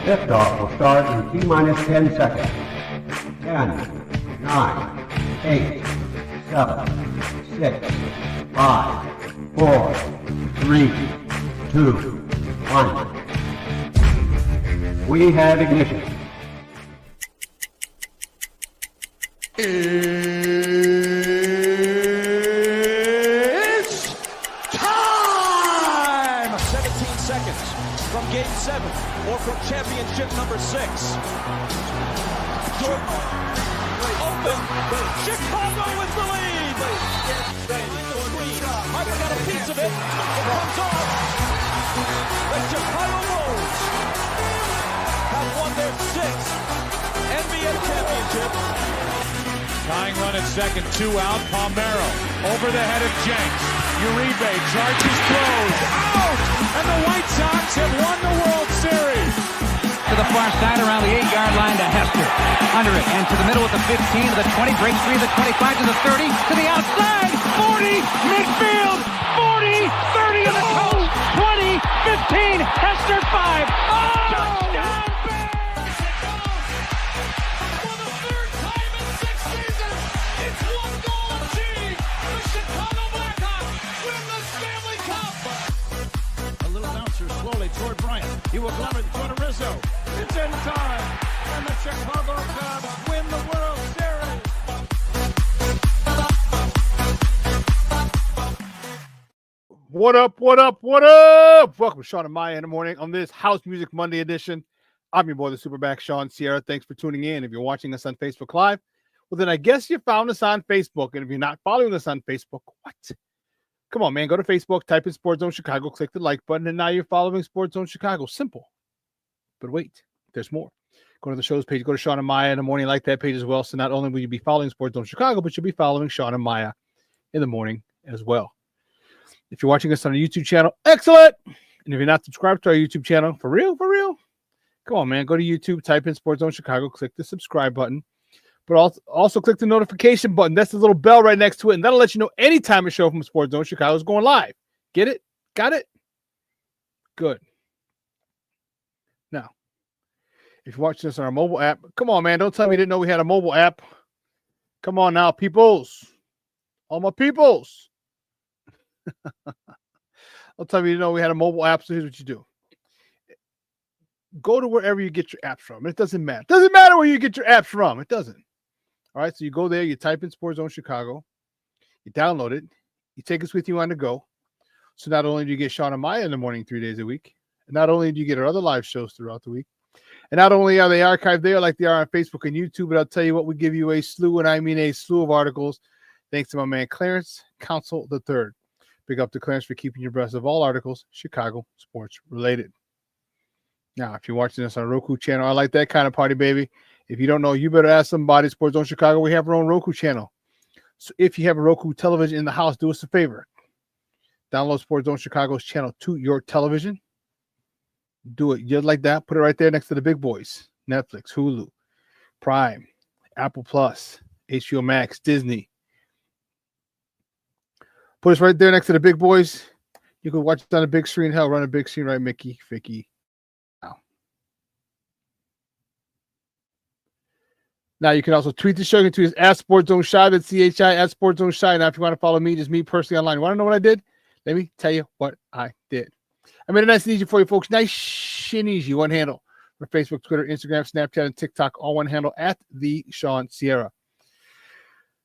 Liftoff will start in T-minus 10 seconds. 10, 9, 8, 7, 6, 5, 4, 3, 2, 1. We have ignition. It's time! 17 seconds from Game 7 or from championship number 6. Open! Chicago with the lead! Harper got a piece of it. It comes off. The Chicago Bulls have won their 6th NBA championship. Tying run at second, 2 out. Palmero over the head of Jenks. Uribe charges, throws, out! And the White Sox have won the World Series. To the far side around the 8-yard line to Hester. Under it and to the middle with the 15 to the 20. Breaks free to the 25 to the 30 to the outside. 40 midfield. 40 30 to the coast. 20 15. Hester 5. Oh! Touchdown! Toward Bryant. He will glove it toward Rizzo. It's in time. And the Chicago Cubs win the World Series. What up, what up, what up? Welcome to Shawn and Maya in the morning on this House Music Monday edition. I'm your boy, the SuperBack, Shawn Sierra. Thanks for tuning in. If you're watching us on Facebook Live, well, then I guess you found us on Facebook. And if you're not following us on Facebook, what? Come on, man. Go to Facebook, type in Sports Zone Chicago, click the like button, and now you're following Sports Zone Chicago. Simple. But wait, there's more. Go to the show's page. Go to Shawn and Maya in the morning. Like that page as well. So not only will you be following Sports Zone Chicago, but you'll be following Shawn and Maya in the morning as well. If you're watching us on a YouTube channel, excellent. And if you're not subscribed to our YouTube channel, for real, come on, man. Go to YouTube, type in Sports Zone Chicago, click the subscribe button. But also click the notification button. That's the little bell right next to it. And that'll let you know anytime a show from Sports Zone Chicago is going live. Get it? Got it? Good. Now, if you're watching this on our mobile app, come on, man. Don't tell me you didn't know we had a mobile app. Come on now, peoples. All my peoples. I'll tell you, you didn't know we had a mobile app, so here's what you do. Go to wherever you get your apps from. It doesn't matter. It doesn't matter where you get your apps from. It doesn't. All right, so you go there, you type in Sports Zone Chicago, you download it, you take us with you on the go. So not only do you get Shawn and Maya in the morning 3 days a week, and not only do you get our other live shows throughout the week, and not only are they archived there like they are on Facebook and YouTube, but I'll tell you what, we give you a slew, and I mean a slew of articles, thanks to my man Clarence Council III. Big up to Clarence for keeping you abreast of all articles Chicago sports related. Now, if you're watching this on a Roku channel, I like that kind of party, baby. If you don't know, you better ask somebody. Sports Zone Chicago, we have our own Roku channel. So if you have a Roku television in the house, do us a favor. Download Sports Zone Chicago's channel to your television. Do it just like that. Put it right there next to the big boys. Netflix, Hulu, Prime, Apple Plus, HBO Max, Disney. Put us right there next to the big boys. You can watch it on a big screen. Hell, run a big screen, right, Mickey, Vicky. Now, you can also tweet the show. You can tweet us at Sports Zone Shy. That's CHI at Sports Zone Shy. Now, if you want to follow me, just me personally online. You want to know what I did? Let me tell you what I did. I made it nice and easy for you folks. Nice and easy. One handle for Facebook, Twitter, Instagram, Snapchat, and TikTok. All one handle at the Shawn Sierra.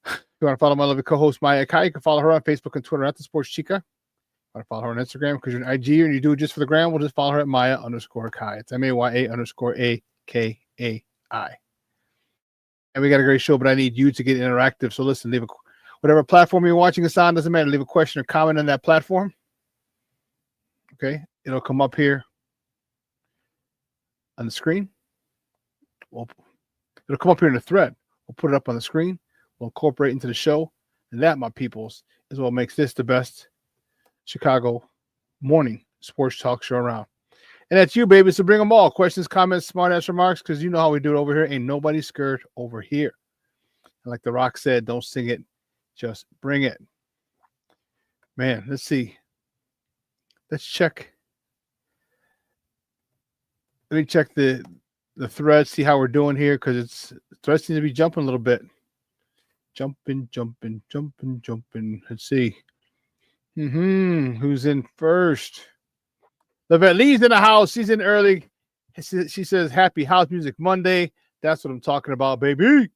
If you want to follow my lovely co-host, Maya Kai, you can follow her on Facebook and Twitter at the Sports Chica. If you want to follow her on Instagram because you're an IG and you do it just for the gram, we'll just follow her at Maya_Kai. It's MAYA_AKAI. And we got a great show, but I need you to get interactive. So listen, leave whatever platform you're watching us on, doesn't matter. Leave a question or comment on that platform. Okay, it'll come up here on the screen. It'll come up here in the thread. We'll put it up on the screen. We'll incorporate into the show. And that, my peoples, is what makes this the best Chicago morning sports talk show around. And that's you, baby. So bring them all. Questions, comments, smart-ass remarks, because you know how we do it over here. Ain't nobody scared over here. And like The Rock said, don't sing it. Just bring it. Man, let's see. Let's check Let me check the thread, see how we're doing here, because the thread seems to be jumping a little bit. Jumping. Let's see. Who's in first? Lavette Lee's in the house. She's in early. She says, "Happy House Music Monday." That's what I'm talking about, baby.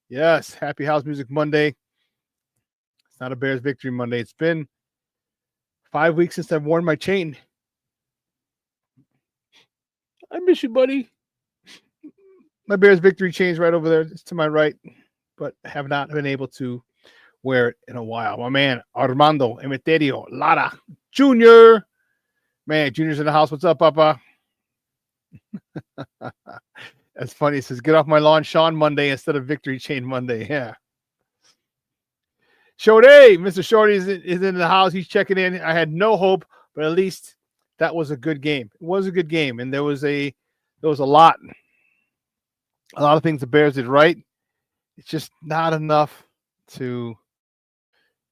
Yes, Happy House Music Monday. It's not a Bears victory Monday. It's been 5 weeks since I've worn my chain. I miss you, buddy. My Bears victory chain's right over there. It's to my right, but have not been able to wear it in a while. My man, Armando Emeterio Lara Jr. Man, Junior's in the house. What's up, Papa? That's funny. It says, "Get off my lawn, Shawn Monday," instead of Victory Chain Monday. Yeah. Shorty, Mr. Shorty is in the house. He's checking in. I had no hope, but at least that was a good game. It was a good game, and there was a lot of things the Bears did right. It's just not enough to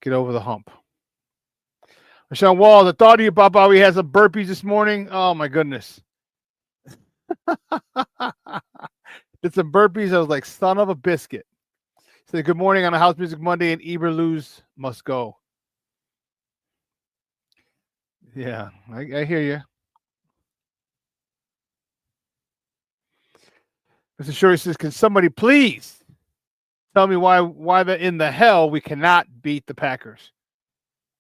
get over the hump. Michelle Wall, the thought of you, Papa. We had some burpees this morning. Oh my goodness. Did some burpees. I was like, son of a biscuit. Said, "Good morning on a House Music Monday," and Eber lose must go. Yeah, I hear you. Mr. Shorty says, "Can somebody please tell me why in the hell we cannot beat the Packers?"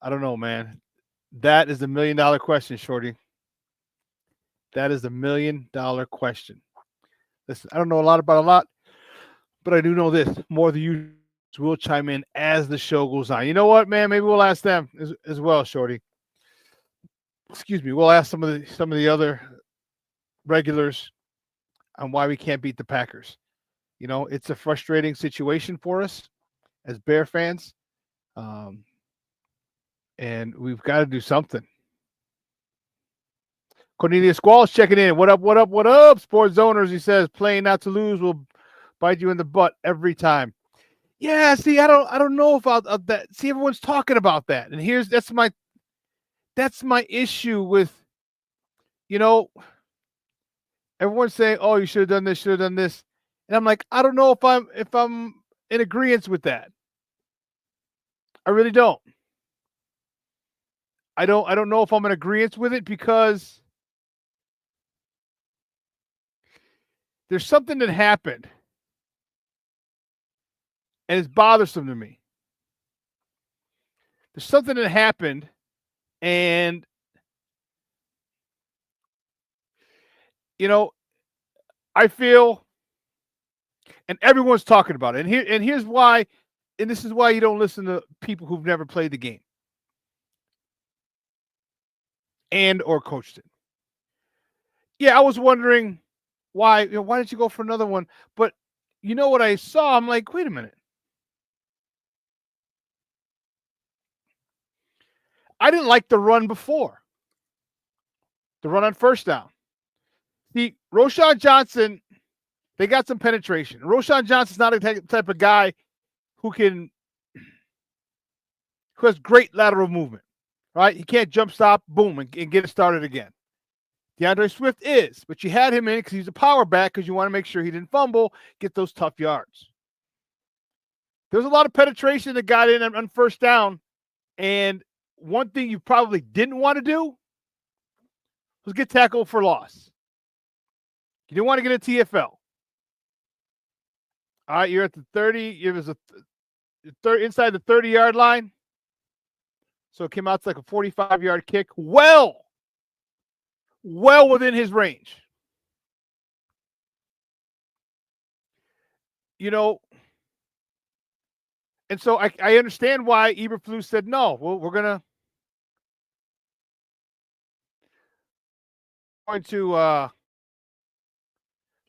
I don't know, man. That is the $1 million question, Shorty. That is the $1 million question. Listen, I don't know a lot about a lot, but I do know this. More of the users will chime in as the show goes on. You know what, man? Maybe we'll ask them as well, Shorty. Excuse me. We'll ask some of the other regulars on why we can't beat the Packers. You know, it's a frustrating situation for us as Bear fans. And we've got to do something. Cornelius Squall's checking in. What up, sports owners? He says, "Playing not to lose will bite you in the butt every time." Yeah, see, I don't know about that. See, everyone's talking about that. And that's my issue with, everyone's saying, "Oh, you should have done this." And I'm like, I don't know if I'm in agreement with that. I really don't. I don't know if I'm in agreement with it, because there's something that happened and it's bothersome to me. There's something that happened, and I feel, and everyone's talking about it. And here's why, and this is why you don't listen to people who've never played the game and or coached it. Yeah, I was wondering why didn't you go for another one? But you know what I saw? I'm like, wait a minute. I didn't like the run before. The run on first down. The Roschon Johnson, they got some penetration. Roschon Johnson's not a type of guy who has great lateral movement, right? He can't jump stop, boom, and get it started again. DeAndre Swift is, but you had him in because he's a power back, because you want to make sure he didn't fumble, get those tough yards. There was a lot of penetration that got in on first down, and one thing you probably didn't want to do was get tackled for loss. You didn't want to get a TFL. All right, you're at the 30. It was inside the 30-yard line. So it came out to like a 45-yard kick. Well within his range. And so I understand why Eberflus said, no, we're going to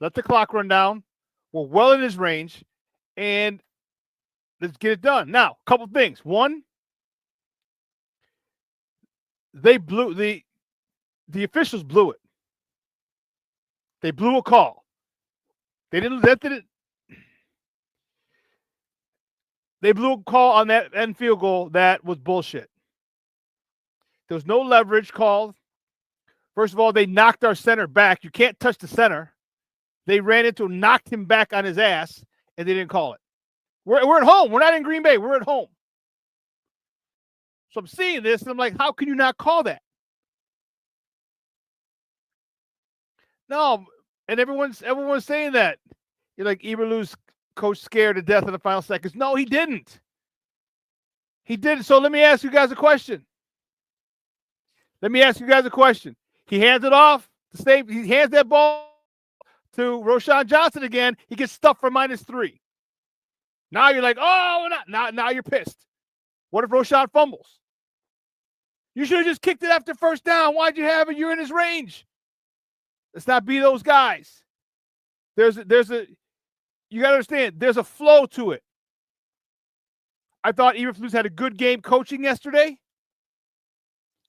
let the clock run down. We're well in his range, and let's get it done. Now, a couple things. One, they blew the officials blew it. They blew a call. They blew a call on that end field goal that was bullshit. There was no leverage called. First of all, they knocked our center back. You can't touch the center. They ran into him, knocked him back on his ass, and they didn't call it. We're at home. We're not in Green Bay. We're at home. So I'm seeing this, and I'm like, how can you not call that? No, and everyone's saying that. You're like, Eberflus coach scared to death in the final seconds. No, he didn't. He didn't. So let me ask you guys a question. He hands it off. He hands that ball to Roschon Johnson again. He gets stuffed for -3. Now you're like, oh, now you're pissed. What if Roschon fumbles? You should have just kicked it after first down. Why'd you have it? You're in his range. Let's not be those guys. You got to understand, there's a flow to it. I thought Eberflus had a good game coaching yesterday.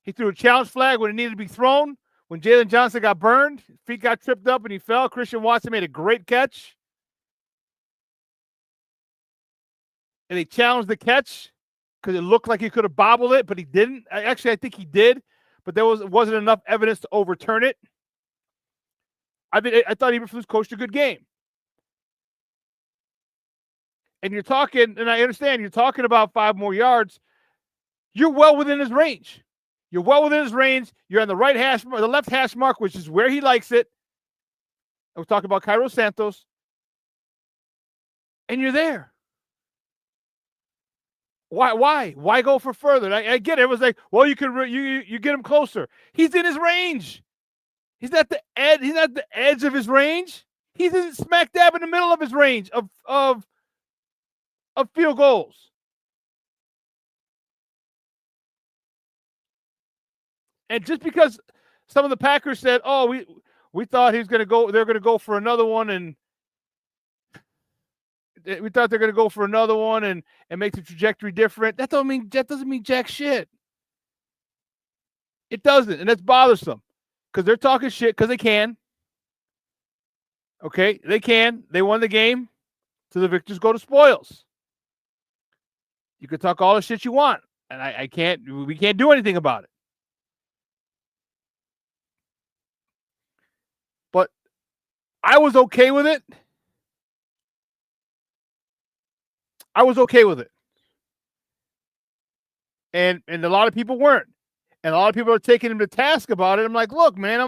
He threw a challenge flag when it needed to be thrown. When Jalen Johnson got burned, feet got tripped up and he fell. Christian Watson made a great catch. And he challenged the catch because it looked like he could have bobbled it, but he didn't. Actually, I think he did, but there wasn't enough evidence to overturn it. I thought Eberflus coached a good game. And you're talking, and I understand, you're talking about 5 more yards. You're well within his range. You're on the right hash, the left hash mark, which is where he likes it. And we're talking about Cairo Santos. And you're there. Why go for further? I get it. It was like, well, you get him closer. He's in his range. He's at the edge. He's not the edge of his range. He's smack dab in the middle of his range of field goals. And just because some of the Packers said, "Oh, we thought he was going to go," they're going to go for another one, and we thought they're going to go for another one and make the trajectory different. That doesn't mean jack shit. It doesn't, and that's bothersome because they're talking shit because they can. Okay, they can. They won the game, so the victors go to spoils. You can talk all the shit you want, and I can't. We can't do anything about it. But I was okay with it. And a lot of people weren't. And a lot of people are taking him to task about it. I'm like, look, man,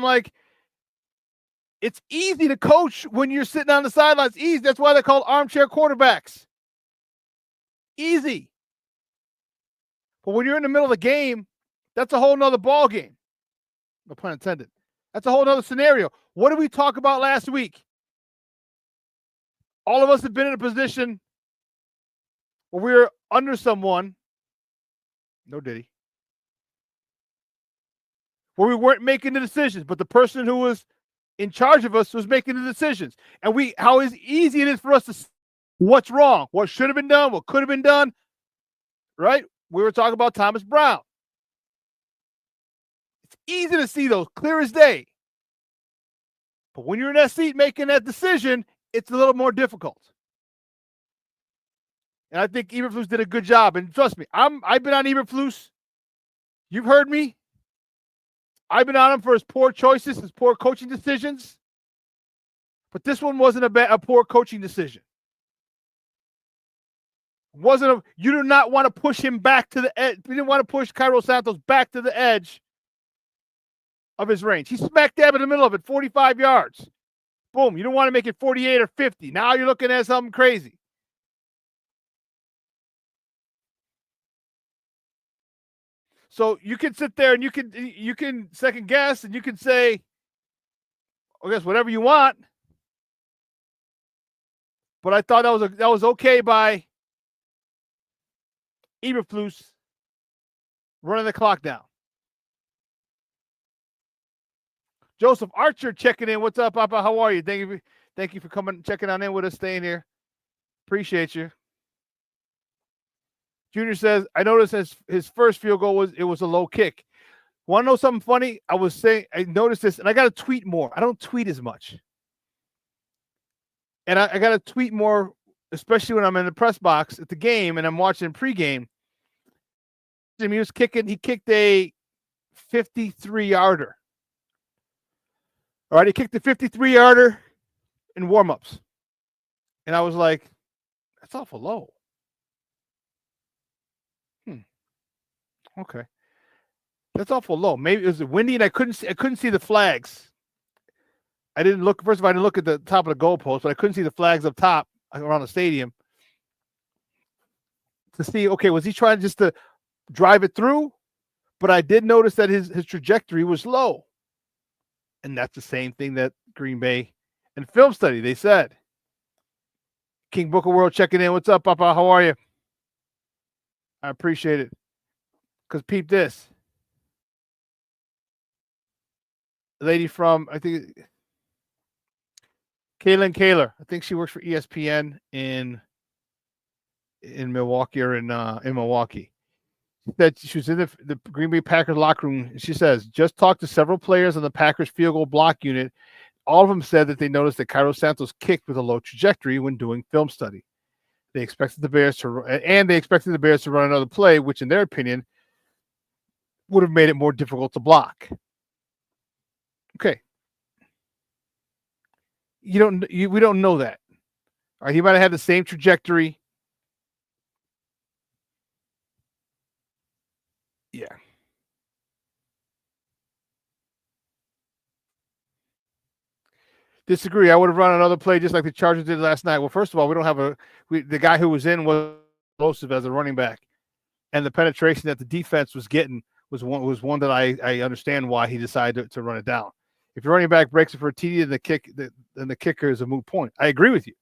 it's easy to coach when you're sitting on the sidelines. Easy. That's why they're called armchair quarterbacks. Easy. But when you're in the middle of the game, that's a whole nother ball game. No pun intended. That's a whole nother scenario. What did we talk about last week? All of us have been in a position where we were under someone. No diddy. Where we weren't making the decisions, but the person who was in charge of us was making the decisions. And how easy it is for us to see what's wrong, what should have been done, what could have been done, right? We were talking about Thomas Brown. It's easy to see those, clear as day. But when you're in that seat making that decision, it's a little more difficult. And I think Eberflus did a good job. And trust me, I've been on Eberflus. You've heard me. I've been on him for his poor choices, his poor coaching decisions. But this one wasn't a poor coaching decision. You do not want to push him back to the edge. You didn't want to push Cairo Santos back to the edge of his range. He's smack dab in the middle of it, 45 yards. Boom. You don't want to make it 48 or 50. Now you're looking at something crazy. So you can sit there and you can second guess and you can say, I guess whatever you want. But I thought that was okay by Eberflus running the clock down. Joseph Archer checking in. What's up, Papa? How are you? Thank you for coming, checking on in with us, staying here. Appreciate you. Junior says, I noticed his first field goal was a low kick. Want to know something funny? I noticed this, and I got to tweet more. I don't tweet as much. And I got to tweet more, especially when I'm in the press box at the game and I'm watching pregame. He kicked a 53-yarder. All right, he kicked the 53-yarder in warm-ups. And I was like, that's awful low. Okay. That's awful low. Maybe it was windy and I couldn't see the flags. I didn't look. First of all, I didn't look at the top of the goalpost, but I couldn't see the flags up top around the stadium to see, okay, was he trying just to drive it through? But I did notice that his trajectory was low. And that's the same thing that Green Bay and film study, they said. King Booker World checking in. What's up, Papa? How are you? I appreciate it. Because peep this. A lady from, I think, Kaylin Kaler. I think she works for ESPN in Milwaukee or in Milwaukee. That she was in the Green Bay Packers locker room. She says, just talked to several players on the Packers field goal block unit. All of them said that they noticed that Cairo Santos kicked with a low trajectory when doing film study. They expected the Bears to run another play, which in their opinion would have made it more difficult to block. Okay. We don't know that. All right, he might have had the same trajectory. Yeah. Disagree. I would have run another play just like the Chargers did last night. Well, first of all, we don't have the guy who was in was explosive as a running back, and the penetration that the defense was getting was one that I understand why he decided to run it down. If your running back breaks it for a TD, then the kicker is a moot point. I agree with you.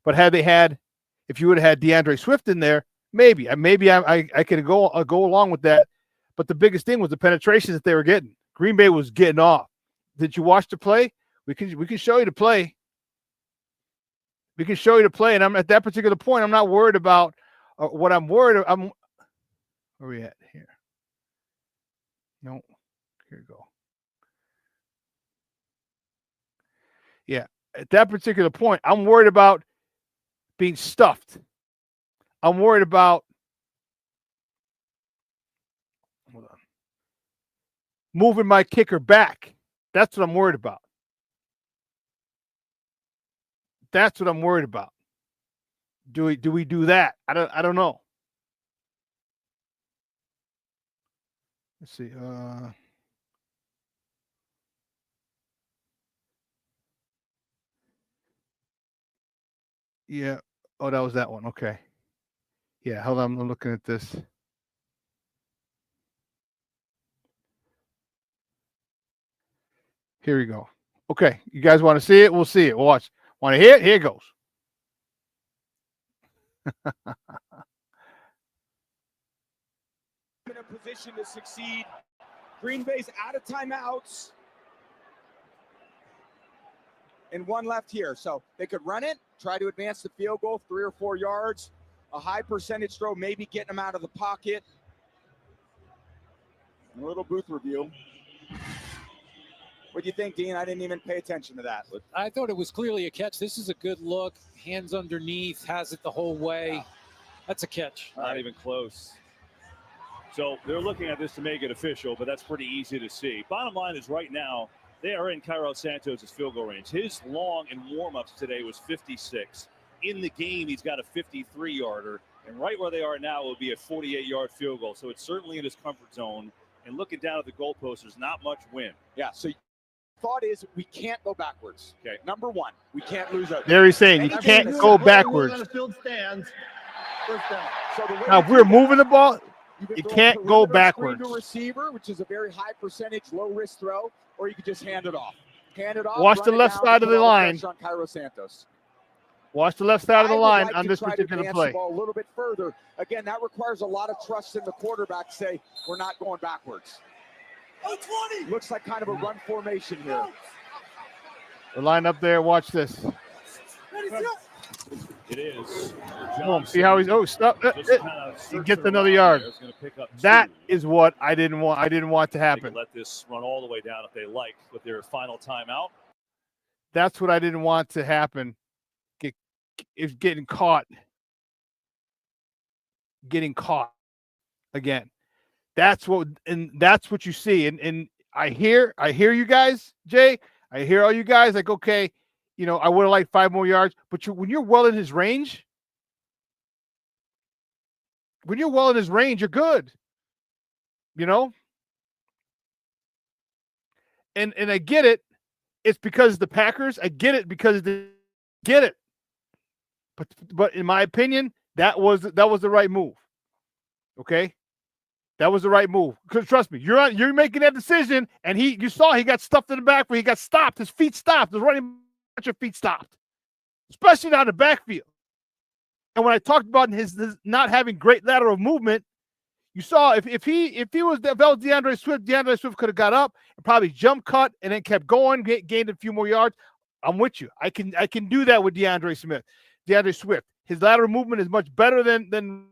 But if you would have had DeAndre Swift in there, maybe I could go along with that. But the biggest thing was the penetrations that they were getting. Green Bay was getting off. Did you watch the play? We can show you the play. We can show you the play, and I'm at that particular point. I'm not worried about what I'm worried. Where are we at here? No, here we go. Yeah, at that particular point, I'm worried about being stuffed. I'm worried about moving my kicker back. That's what I'm worried about. That's what I'm worried about. Do we do that? I don't know. Let's see. Yeah. Oh, that was that one. Okay. Yeah. Hold on. I'm looking at this. Here we go. Okay. You guys want to see it? We'll see it. We'll watch. Want to hear it? Here it goes. In a position to succeed. Green Bay's out of timeouts. And one left here. So they could run it, try to advance the field goal 3 or 4 yards. A high percentage throw, maybe getting them out of the pocket. A little booth review. What do you think, Dean? I didn't even pay attention to that. I thought it was clearly a catch. This is a good look. Hands underneath, has it the whole way. That's a catch. Not even close. So they're looking at this to make it official, but that's pretty easy to see. Bottom line is right now, they are in Cairo Santos' field goal range. His long in warm-ups today was 56. In the game, he's got a 53-yarder. And right where they are now will be a 48-yard field goal. So it's certainly in his comfort zone. And looking down at the goalpost, there's not much wind. Yeah, so thought is we can't go backwards. Okay, number one, we can't lose out. There he's saying you can't go backwards. So Now, if we're moving the ball, you can't go backwards. To receiver, which is a very high percentage, low risk throw, or you could just hand it off. Watch the left side of the line. On Cairo Santos. Watch the left side of the line on this particular play. The ball a little bit further. Again, that requires a lot of trust in the quarterback to say we're not going backwards. Looks like kind of a run formation here. The line up there. Watch this. It is. Boom. See how he's stop. He gets another yard. That is what I didn't want. I didn't want to happen. Let this run all the way down if they like with their final timeout. That's what I didn't want to happen. Is getting caught again. That's what you see. And I hear you guys, Jay. I hear all you guys like, okay, I would have liked 5 more yards, but when you're well in his range, you're good. And I get it. It's because the Packers. I get it because they get it. But in my opinion, that was the right move. Okay, that was the right move. Because trust me, you're making that decision, and you saw he got stuffed in the back where he got stopped. His feet stopped. His running feet stopped, especially down the backfield. And when I talked about his not having great lateral movement, you saw if that was DeAndre Swift could have got up and probably jump cut and then kept going, gained a few more yards. I'm with you. I can do that with DeAndre Swift. His lateral movement is much better than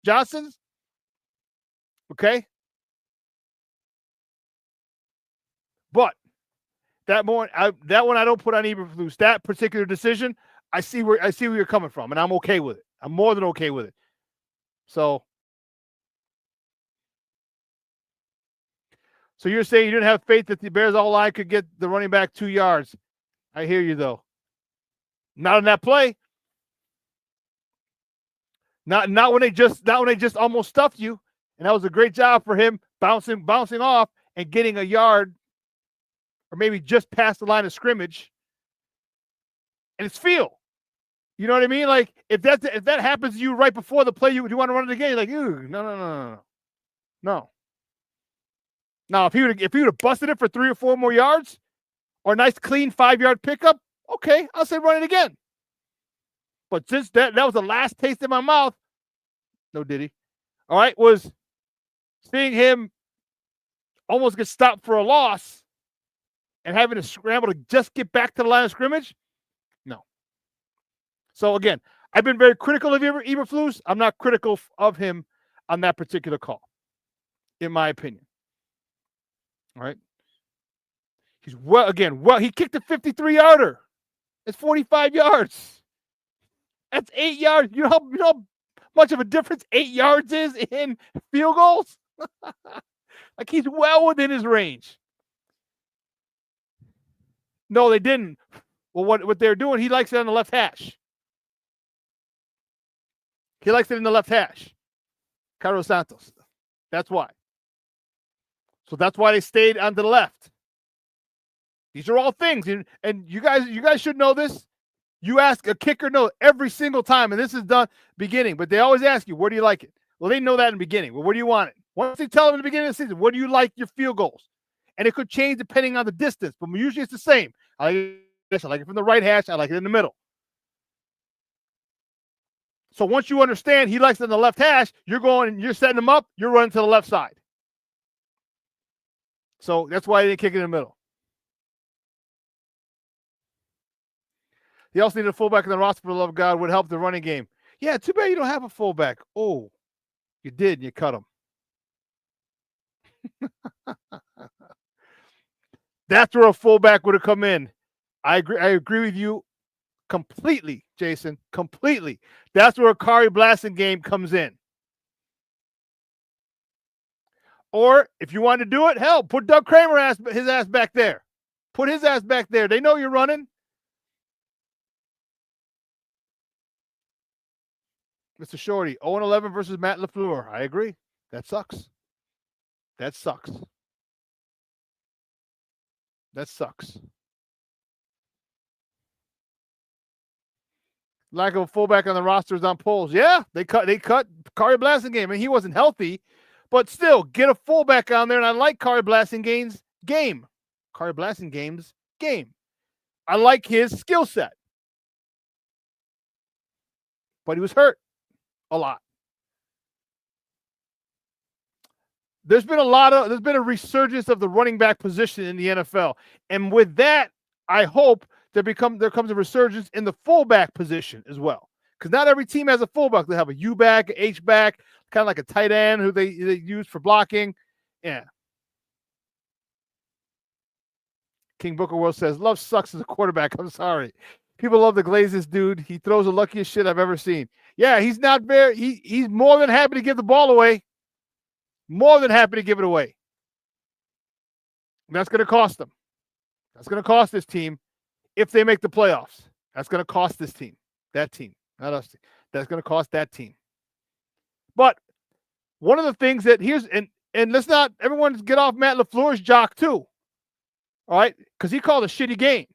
Johnson's. Okay. But that one I don't put on Eberflus. That particular decision, I see where you're coming from, and I'm okay with it. I'm more than okay with it. So you're saying you didn't have faith that the Bears all line could get the running back 2 yards. I hear you though. Not on that play. Not when they just almost stuffed you. And that was a great job for him bouncing off and getting a yard or maybe just past the line of scrimmage. And it's feel. You know what I mean? Like if that happens to you right before the play, you want to run it again. You're like, no. Now, if he would have busted it for 3 or 4 more yards or a nice clean 5-yard pickup, okay, I'll say run it again. But since that was the last taste in my mouth, no diddy. All right, was seeing him almost get stopped for a loss and having to scramble to just get back to the line of scrimmage, no. So again, I've been very critical of Eberflus. I'm not critical of him on that particular call, in my opinion. All right. He kicked a 53-yarder. It's 45 yards. That's 8 yards. You know how much of a difference 8 yards is in field goals? Like he's well within his range. No, they didn't. Well, what they're doing, he likes it on the left hash. He likes it in the left hash. Carlos Santos. That's why. So that's why they stayed on the left. These are all things. And you guys should know this. You ask a kicker no every single time, and this is done beginning, but they always ask you, where do you like it? Well, they know that in the beginning. Well, where do you want it? Once they tell them in the beginning of the season, what do you like your field goals? And it could change depending on the distance, but usually it's the same. I like this. I like it from the right hash. I like it in the middle. So once you understand he likes it in the left hash, you're setting him up, you're running to the left side. So that's why they didn't kick it in the middle. He also needed a fullback in the roster, for the love of God, would help the running game. Yeah, too bad you don't have a fullback. Oh, you did, and you cut him. That's where a fullback would have come in. I agree with you completely, Jason. Completely. That's where a Kari Blasting game comes in. Or if you want to do it, hell, put Doug Kramer his ass back there. Put his ass back there. They know you're running. Mr. Shorty, 0-11 versus Matt LaFleur. I agree. That sucks. That sucks. That sucks. Lack of a fullback on the roster is on polls. Yeah, they cut Kari Blasting game, and he wasn't healthy, but still get a fullback on there. And I like Kari Blasting game's game. Kari Blasting game's game. I like his skill set, but he was hurt a lot. There's been a resurgence of the running back position in the NFL, and with that, I hope there comes a resurgence in the fullback position as well. Because not every team has a fullback. They have a U-back, a H-back, kind of like a tight end who they use for blocking. Yeah. King Booker World says, Love sucks as a quarterback. I'm sorry. People love to glaze this dude. He throws the luckiest shit I've ever seen. Yeah, he's not very – he's more than happy to give the ball away. More than happy to give it away. And that's going to cost him. That's going to cost this team if they make the playoffs. That's going to cost this team. That team. Not us. That's going to cost that team. But one of the things that and let's not everyone get off Matt LaFleur's jock too. All right? Because he called a shitty game.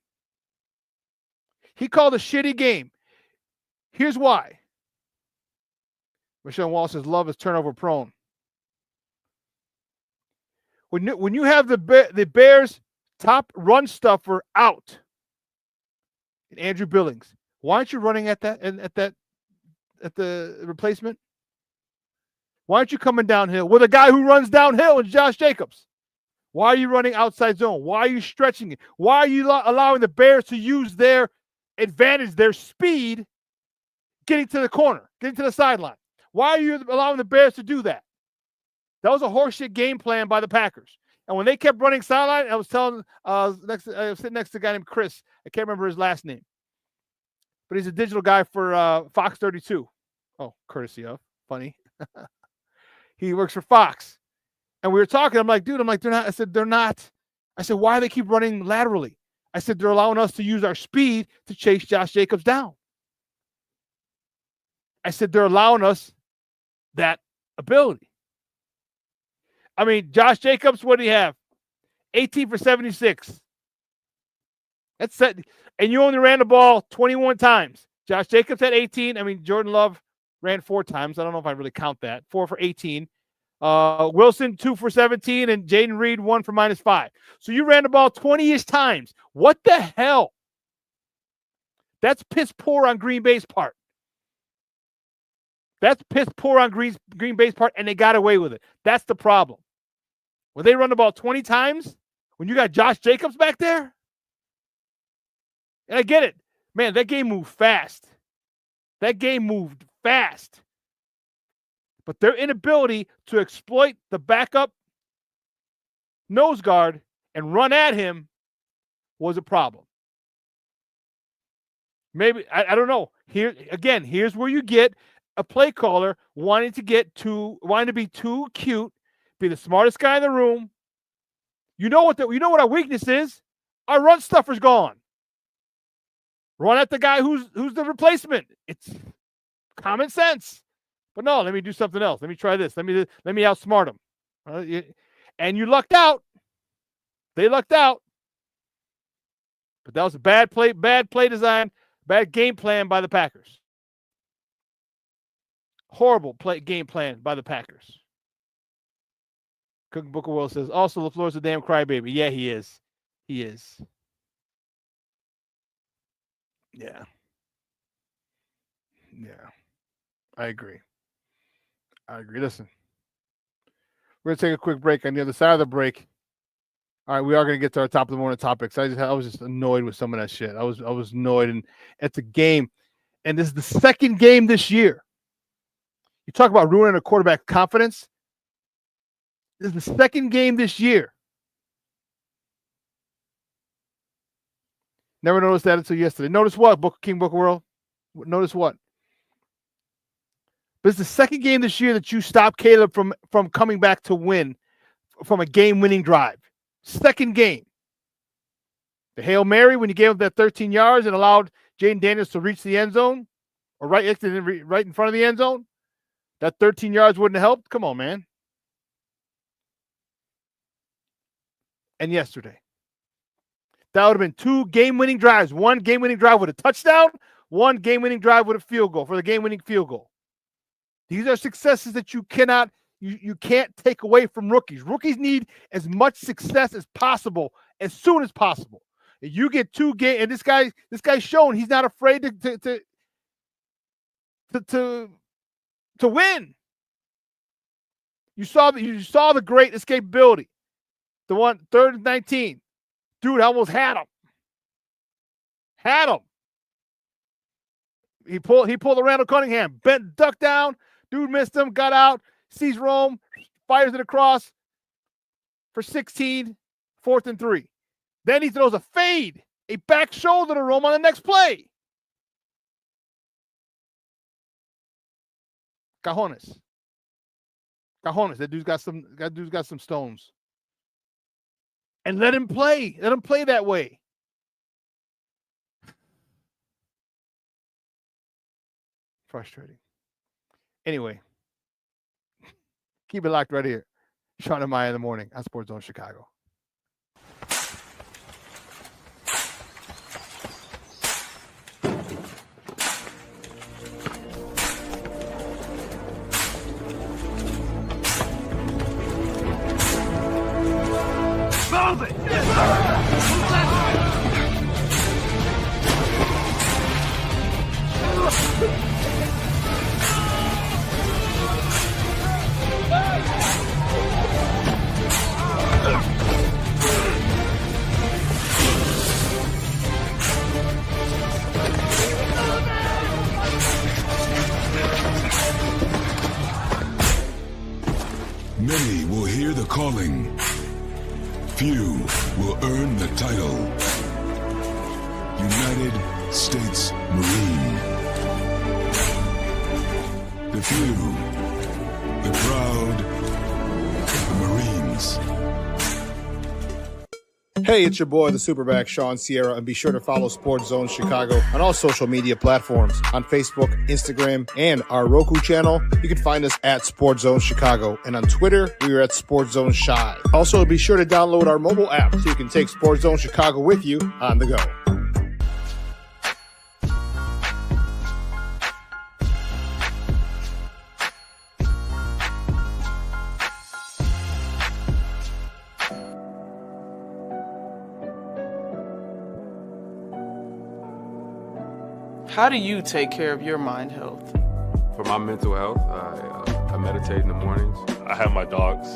He called a shitty game. Here's why. Michelle Wall says love is turnover prone. When you have the Bears' top run stuffer out, and Andrew Billings, why aren't you running at the replacement? Why aren't you coming downhill with a guy who runs downhill and Josh Jacobs? Why are you running outside zone? Why are you stretching it? Why are you allowing the Bears to use their advantage, their speed, getting to the corner, getting to the sideline? Why are you allowing the Bears to do that? That was a horseshit game plan by the Packers. And when they kept running sideline, I was telling, I was sitting next to a guy named Chris. I can't remember his last name. But he's a digital guy for Fox 32. Oh, courtesy of. Funny. He works for Fox. And we were talking. I'm like, dude, they're not. I said, they're not. I said, why do they keep running laterally? I said, they're allowing us to use our speed to chase Josh Jacobs down. I said, they're allowing us that ability. I mean, Josh Jacobs, what do you have? 18 for 76. That's it. And you only ran the ball 21 times. Josh Jacobs had 18. I mean, Jordan Love ran 4 times. I don't know if I really count that. 4 for 18. Wilson, 2 for 17. And Jaden Reed, 1 for -5. So you ran the ball 20-ish times. What the hell? That's piss poor on Green Bay's part. That's piss poor on Green Bay's part, and they got away with it. That's the problem. When they run the ball 20 times, when you got Josh Jacobs back there, and I get it. Man, that game moved fast. That game moved fast. But their inability to exploit the backup nose guard and run at him was a problem. Maybe, I don't know. Here's where you get a play caller wanting to be too cute, be the smartest guy in the room. You know what our weakness is? Our run stuffer's gone. Run at the guy who's the replacement. It's common sense. But no, let me do something else. Let me try this. Let me outsmart them. And you lucked out. They lucked out. But that was a bad play design, bad game plan by the Packers. Horrible game plan by the Packers. Cooking Book of World says, also, LaFleur's a damn crybaby. Yeah, he is. He is. Yeah. Yeah. I agree. Listen. We're going to take a quick break. On the other side of the break, all right, we are going to get to our top of the morning topics. I was just annoyed with some of that shit. I was annoyed, and it's a game, and this is the second game this year. You talk about ruining a quarterback confidence. This is the second game this year. Never noticed that until yesterday. Notice what, King Book World? Notice what? But it's the second game this year that you stopped Caleb from coming back to win from a game-winning drive. Second game. The Hail Mary when you gave up that 13 yards and allowed Jaden Daniels to reach the end zone, or right in front of the end zone. That 13 yards wouldn't have helped. Come on, man. And yesterday. That would have been 2 game-winning drives. 1 game-winning drive with a touchdown, 1 game-winning drive with a field goal for the game-winning field goal. These are successes that you can't take away from rookies. Rookies need as much success as possible, as soon as possible. And you get 2 games, and this guy's shown he's not afraid to win. You saw the great escapability. The one 3rd and 19. Dude almost had him. He pulled the Randall Cunningham, bent, ducked down. Dude missed him, got out, sees Rome, fires it across for 16, 4th and 3. Then he throws a fade, a back shoulder to Rome on the next play. Cajones. That dude's got some stones. and let him play. Let him play that way. Frustrating. Anyway, keep it locked right here. Shawn and Maya in the morning on Sports Zone Chicago. Move it! Many will hear the calling. Few will earn the title. United States Marine. The few, the proud, the Marines. Hey, it's your boy, the SuperBack, Shawn Sierra, and be sure to follow Sports Zone Chicago on all social media platforms, on Facebook, Instagram, and our Roku channel. You can find us at Sports Zone Chicago, and on Twitter, we are at Sports Zone Shy. Also, be sure to download our mobile app so you can take Sports Zone Chicago with you on the go. How do you take care of your mind health? For my mental health, I meditate in the mornings. I have my dogs.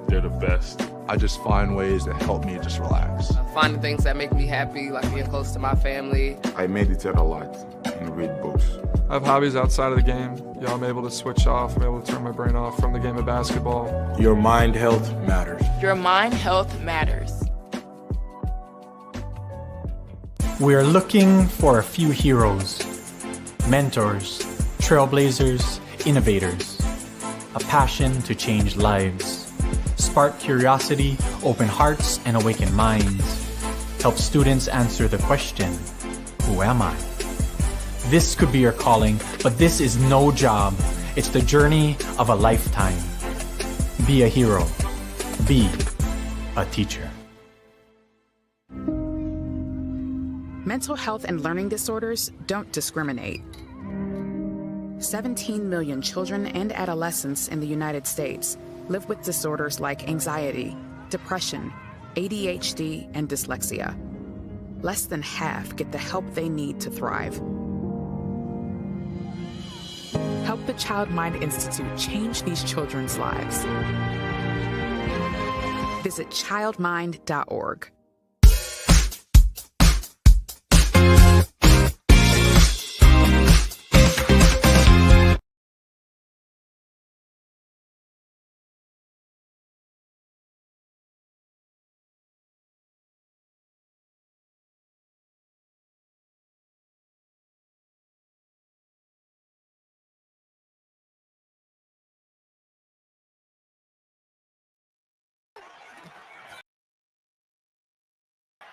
They're the best. I just find ways that help me just relax. Finding things that make me happy, like being close to my family. I meditate a lot and read books. I have hobbies outside of the game. I'm able to switch off. I'm able to turn my brain off from the game of basketball. Your mind health matters. Your mind health matters. We are looking for a few heroes, mentors, trailblazers, innovators, a passion to change lives, spark curiosity, open hearts, and awaken minds, help students answer the question, who am I? This could be your calling, but this is no job. It's the journey of a lifetime. Be a hero. Be a teacher. Mental health and learning disorders don't discriminate. 17 million children and adolescents in the United States live with disorders like anxiety, depression, ADHD, and dyslexia. Less than half get the help they need to thrive. Help the Child Mind Institute change these children's lives. Visit childmind.org.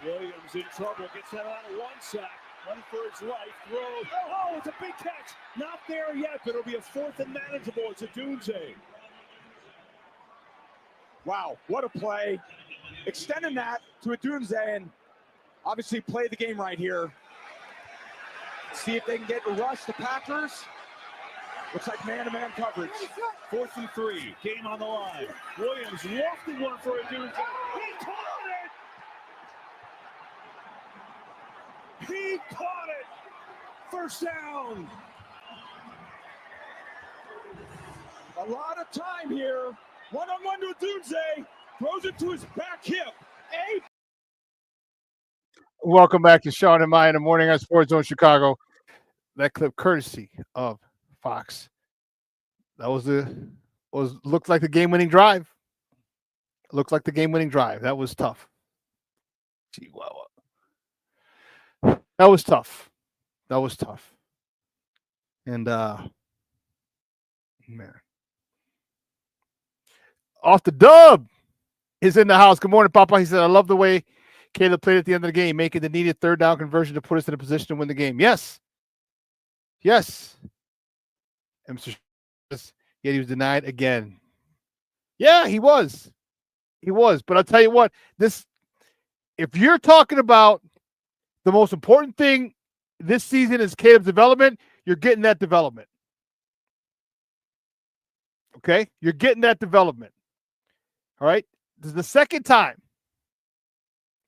Williams in trouble, gets that out of one sack, run for his life, throws. Oh, it's a big catch. Not there yet, but it'll be a fourth and manageable. It's a Dunze. Wow, what a play. Extending that to a Dunze and obviously play the game right here. See if they can get a rush, the Packers. Looks like man-to-man coverage. 4th and 3, game on the line. Williams lofted one for a Dunze. He caught it! He caught it! First down! A lot of time here. One-on-one to Dunze. Throws it to his back hip. Welcome back to Shawn and Maya in the morning on Sports Zone Chicago. That clip courtesy of Fox. That looked like the game-winning drive. Looked like the game-winning drive. That was tough. Chihuahua. That was tough. That was tough. And man. Off the dub. is in the house. Good morning, Papa. He said, I love the way Caleb played at the end of the game, making the needed third down conversion to put us in a position to win the game. Yes. Yes. And Mr. Yet he was denied again. Yeah, he was. He was. But I'll tell you what, if you're talking about the most important thing this season is Caleb's development, you're getting that development. Okay? You're getting that development. All right? This is the second time.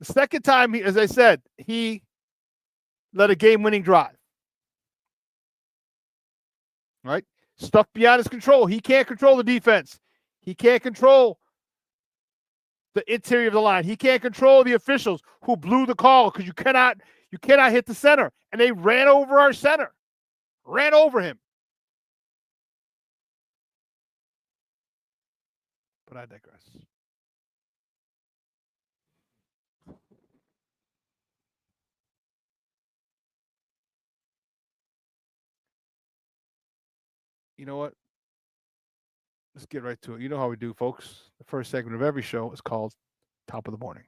The second time, as I said, he led a game-winning drive. All right? Stuff beyond his control. He can't control the defense. He can't control the interior of the line. He can't control the officials who blew the call because you cannot hit the center. And they ran over our center. Ran over him. But I digress. You know what? Let's get right to it. You know how we do, folks. The first segment of every show is called Top of the Morning.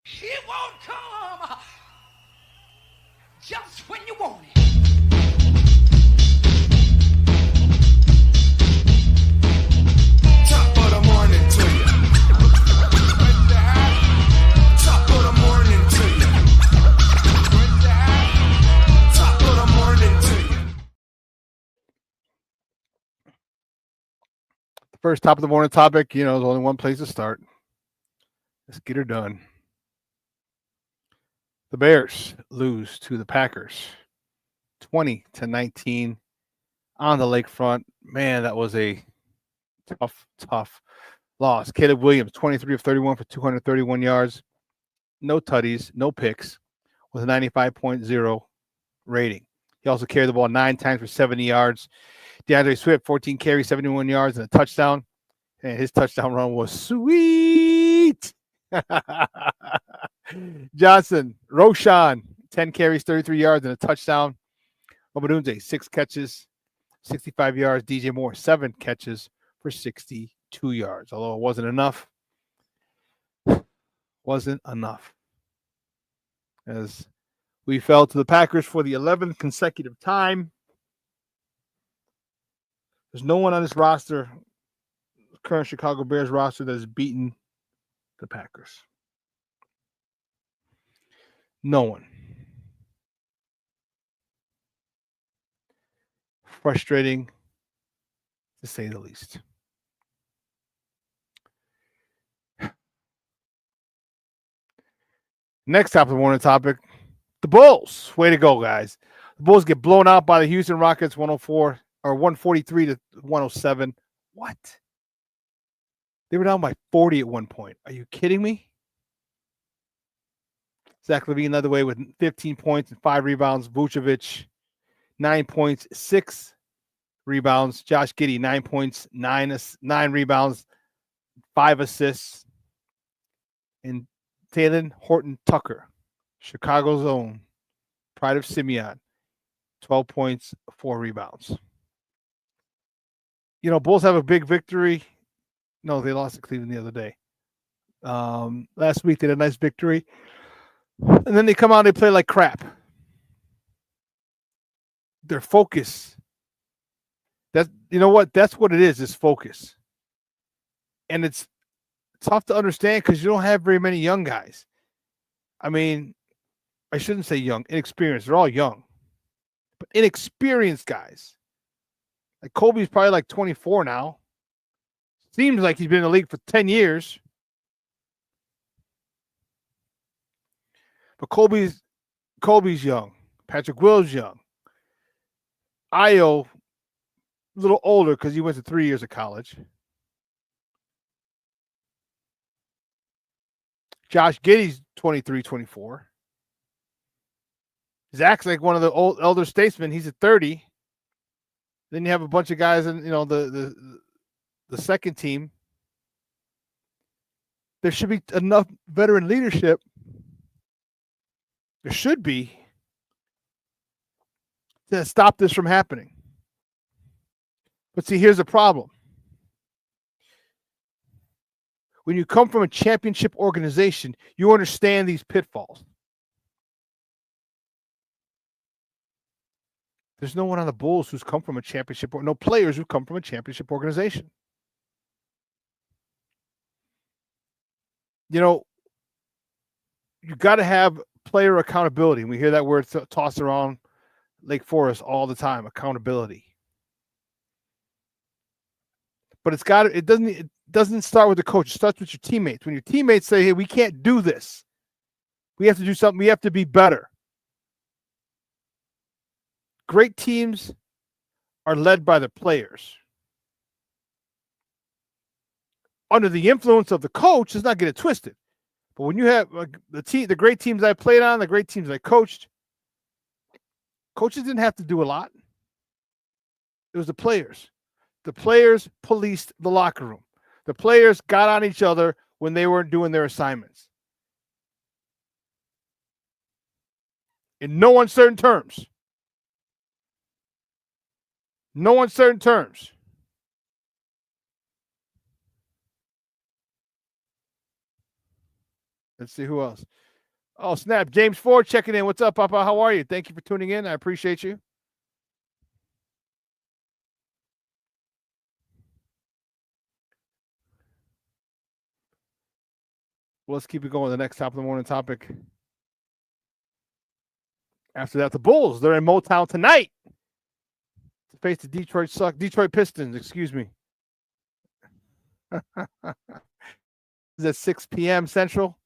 He won't come just when you want it. Top of the morning to you. Top of the morning to you. Top of the morning to you. The first top of the morning topic, there's only one place to start. Let's get her done. The Bears lose to the Packers 20-19 on the lakefront. Man, that was a tough loss. Caleb Williams, 23 of 31 for 231 yards. No tutties, no picks, with a 95.0 rating. He also carried the ball 9 times for 70 yards. DeAndre Swift, 14 carries, 71 yards, and a touchdown. And his touchdown run was sweet. Johnson, Roshan, 10 carries, 33 yards, and a touchdown. Obadunze, 6 catches, 65 yards. DJ Moore, 7 catches for 62 yards. Although it wasn't enough. As we fell to the Packers for the 11th consecutive time. There's no one on this roster, current Chicago Bears roster, that has beaten the Packers. No one. Frustrating, to say the least. Next top of the morning topic, the Bulls. Way to go, guys. The Bulls get blown out by the Houston Rockets 143 to 107. What? They were down by 40 at one point. Are you kidding me? Zach LaVine led the way with 15 points and 5 rebounds. Vucevic, 9 points, 6 rebounds. Josh Giddey, 9 points, 9 rebounds, 5 assists. And Talen Horton-Tucker, Chicago's own, pride of Simeon, 12 points, 4 rebounds. Bulls have a big victory. No, they lost to Cleveland the other day. Last week they had a nice victory. And then they come out and they play like crap. Their focus. That's what it is focus. And it's tough to understand because you don't have very many young guys. I mean, I shouldn't say young, inexperienced. They're all young. But inexperienced guys. Like Kobe's probably like 24 now. Seems like he's been in the league for 10 years. But Kobe's young. Patrick Will's young. Io, a little older because he went to 3 years of college. Josh Giddey's 23, 24. Zach's like one of the elder statesmen. He's at 30. Then you have a bunch of guys in, the second team. There should be enough veteran leadership. There should be to stop this from happening. But see, here's the problem. when you come from a championship organization, you understand these pitfalls. There's no one on the Bulls who's come from a championship, or no players who come from a championship organization. You know, you got to have player accountability. We hear that word tossed around Lake Forest all the time, accountability. But it doesn't start with the coach. It starts with your teammates. When your teammates say, hey, we can't do this. We have to do something. We have to be better. Great teams are led by the players. Under the influence of the coach, let's not get it twisted. But when you have the great teams I played on, the great teams I coached, coaches didn't have to do a lot. It was the players. The players policed the locker room. The players got on each other when they weren't doing their assignments. In no uncertain terms. No uncertain terms. Let's see who else. Oh, snap. James Ford checking in. What's up, Papa? How are you? Thank you for tuning in. I appreciate you. Well, let's keep it going. The next top of the morning topic. After that, the Bulls. They're in Motown tonight to face the Detroit Pistons. Excuse me. It's at 6 p.m. Central.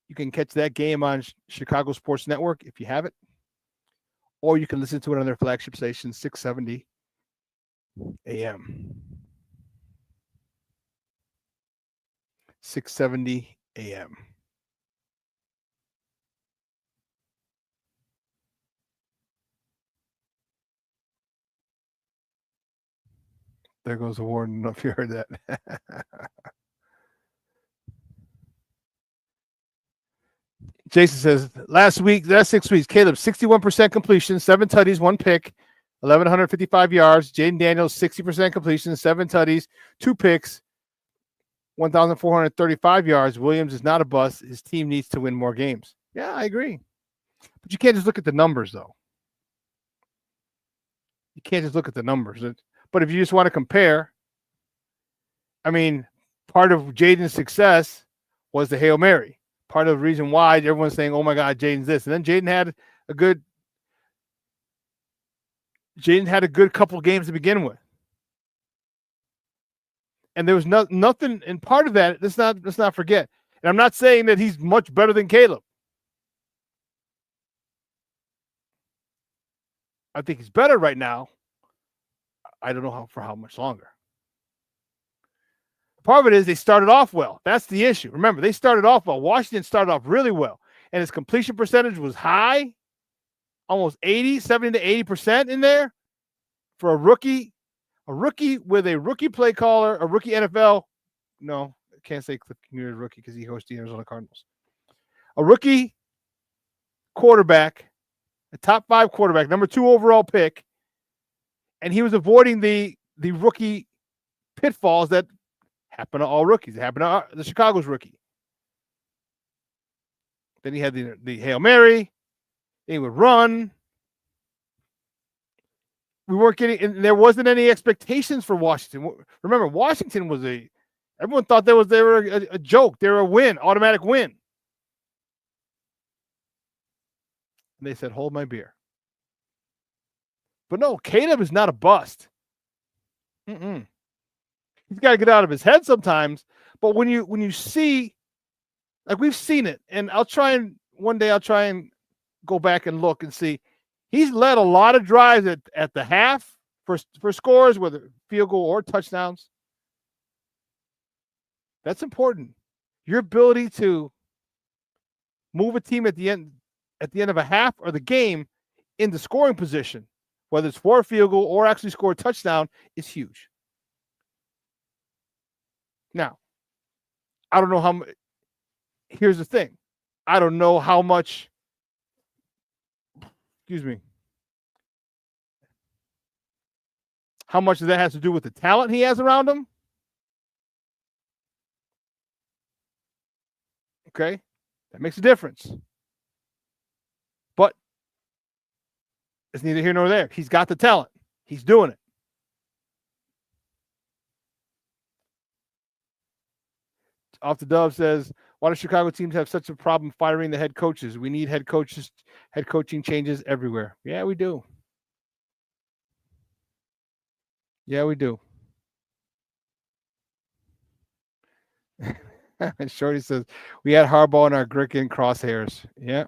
You can catch that game on Chicago Sports Network if you have it. Or you can listen to it on their flagship station, 670 a.m. 670 a.m. There goes the warden. I don't know if you heard that. Jason says, last 6 weeks, Caleb, 61% completion, 7 tutties, 1 pick, 1,155 yards. Jaden Daniels, 60% completion, 7 tutties, 2 picks, 1,435 yards. Williams is not a bust. His team needs to win more games. Yeah, I agree. But you can't just look at the numbers, though. You can't just look at the numbers. But if you just want to compare, I mean, part of Jaden's success was the Hail Mary. Part of the reason why everyone's saying, oh, my God, Jaden's this. And then Jaden had a good couple games to begin with. And there was nothing, and part of that, let's not forget. And I'm not saying that he's much better than Caleb. I think he's better right now. I don't know for how much longer. Part of it is they started off well. That's the issue. Remember, they started off well. Washington started off really well. And his completion percentage was high, almost 70 to 80% in there for a rookie with a rookie play caller, a rookie NFL. No, I can't say Cliff Community rookie because he hosts the Arizona Cardinals. A rookie quarterback, a top 5 quarterback, number 2 overall pick. And he was avoiding the rookie pitfalls that happen to all rookies. It happened to the Chicago's rookie. Then he had the Hail Mary. He would run. We weren't getting, and there wasn't any expectations for Washington. Remember, Washington was everyone thought they were a joke. They were a win, automatic win. And they said, hold my beer. But no, Caleb is not a bust. He's got to get out of his head sometimes. But when you see, like we've seen it, and one day I'll try and go back and look and see. He's led a lot of drives at the half for scores, whether field goal or touchdowns. That's important. Your ability to move a team at the end of a half or the game into scoring position, whether it's for a field goal or actually score a touchdown, is huge. Now, I don't know how much. Here's the thing. I don't know how much. Excuse me. How much of that has to do with the talent he has around him? Okay? That makes a difference. But it's neither here nor there. He's got the talent. He's doing it. Off the Dove says, why do Chicago teams have such a problem firing the head coaches? We need head coaching changes everywhere. Yeah, we do. Yeah, we do. And Shorty says, we had Harbaugh in our Griffin crosshairs. Yeah.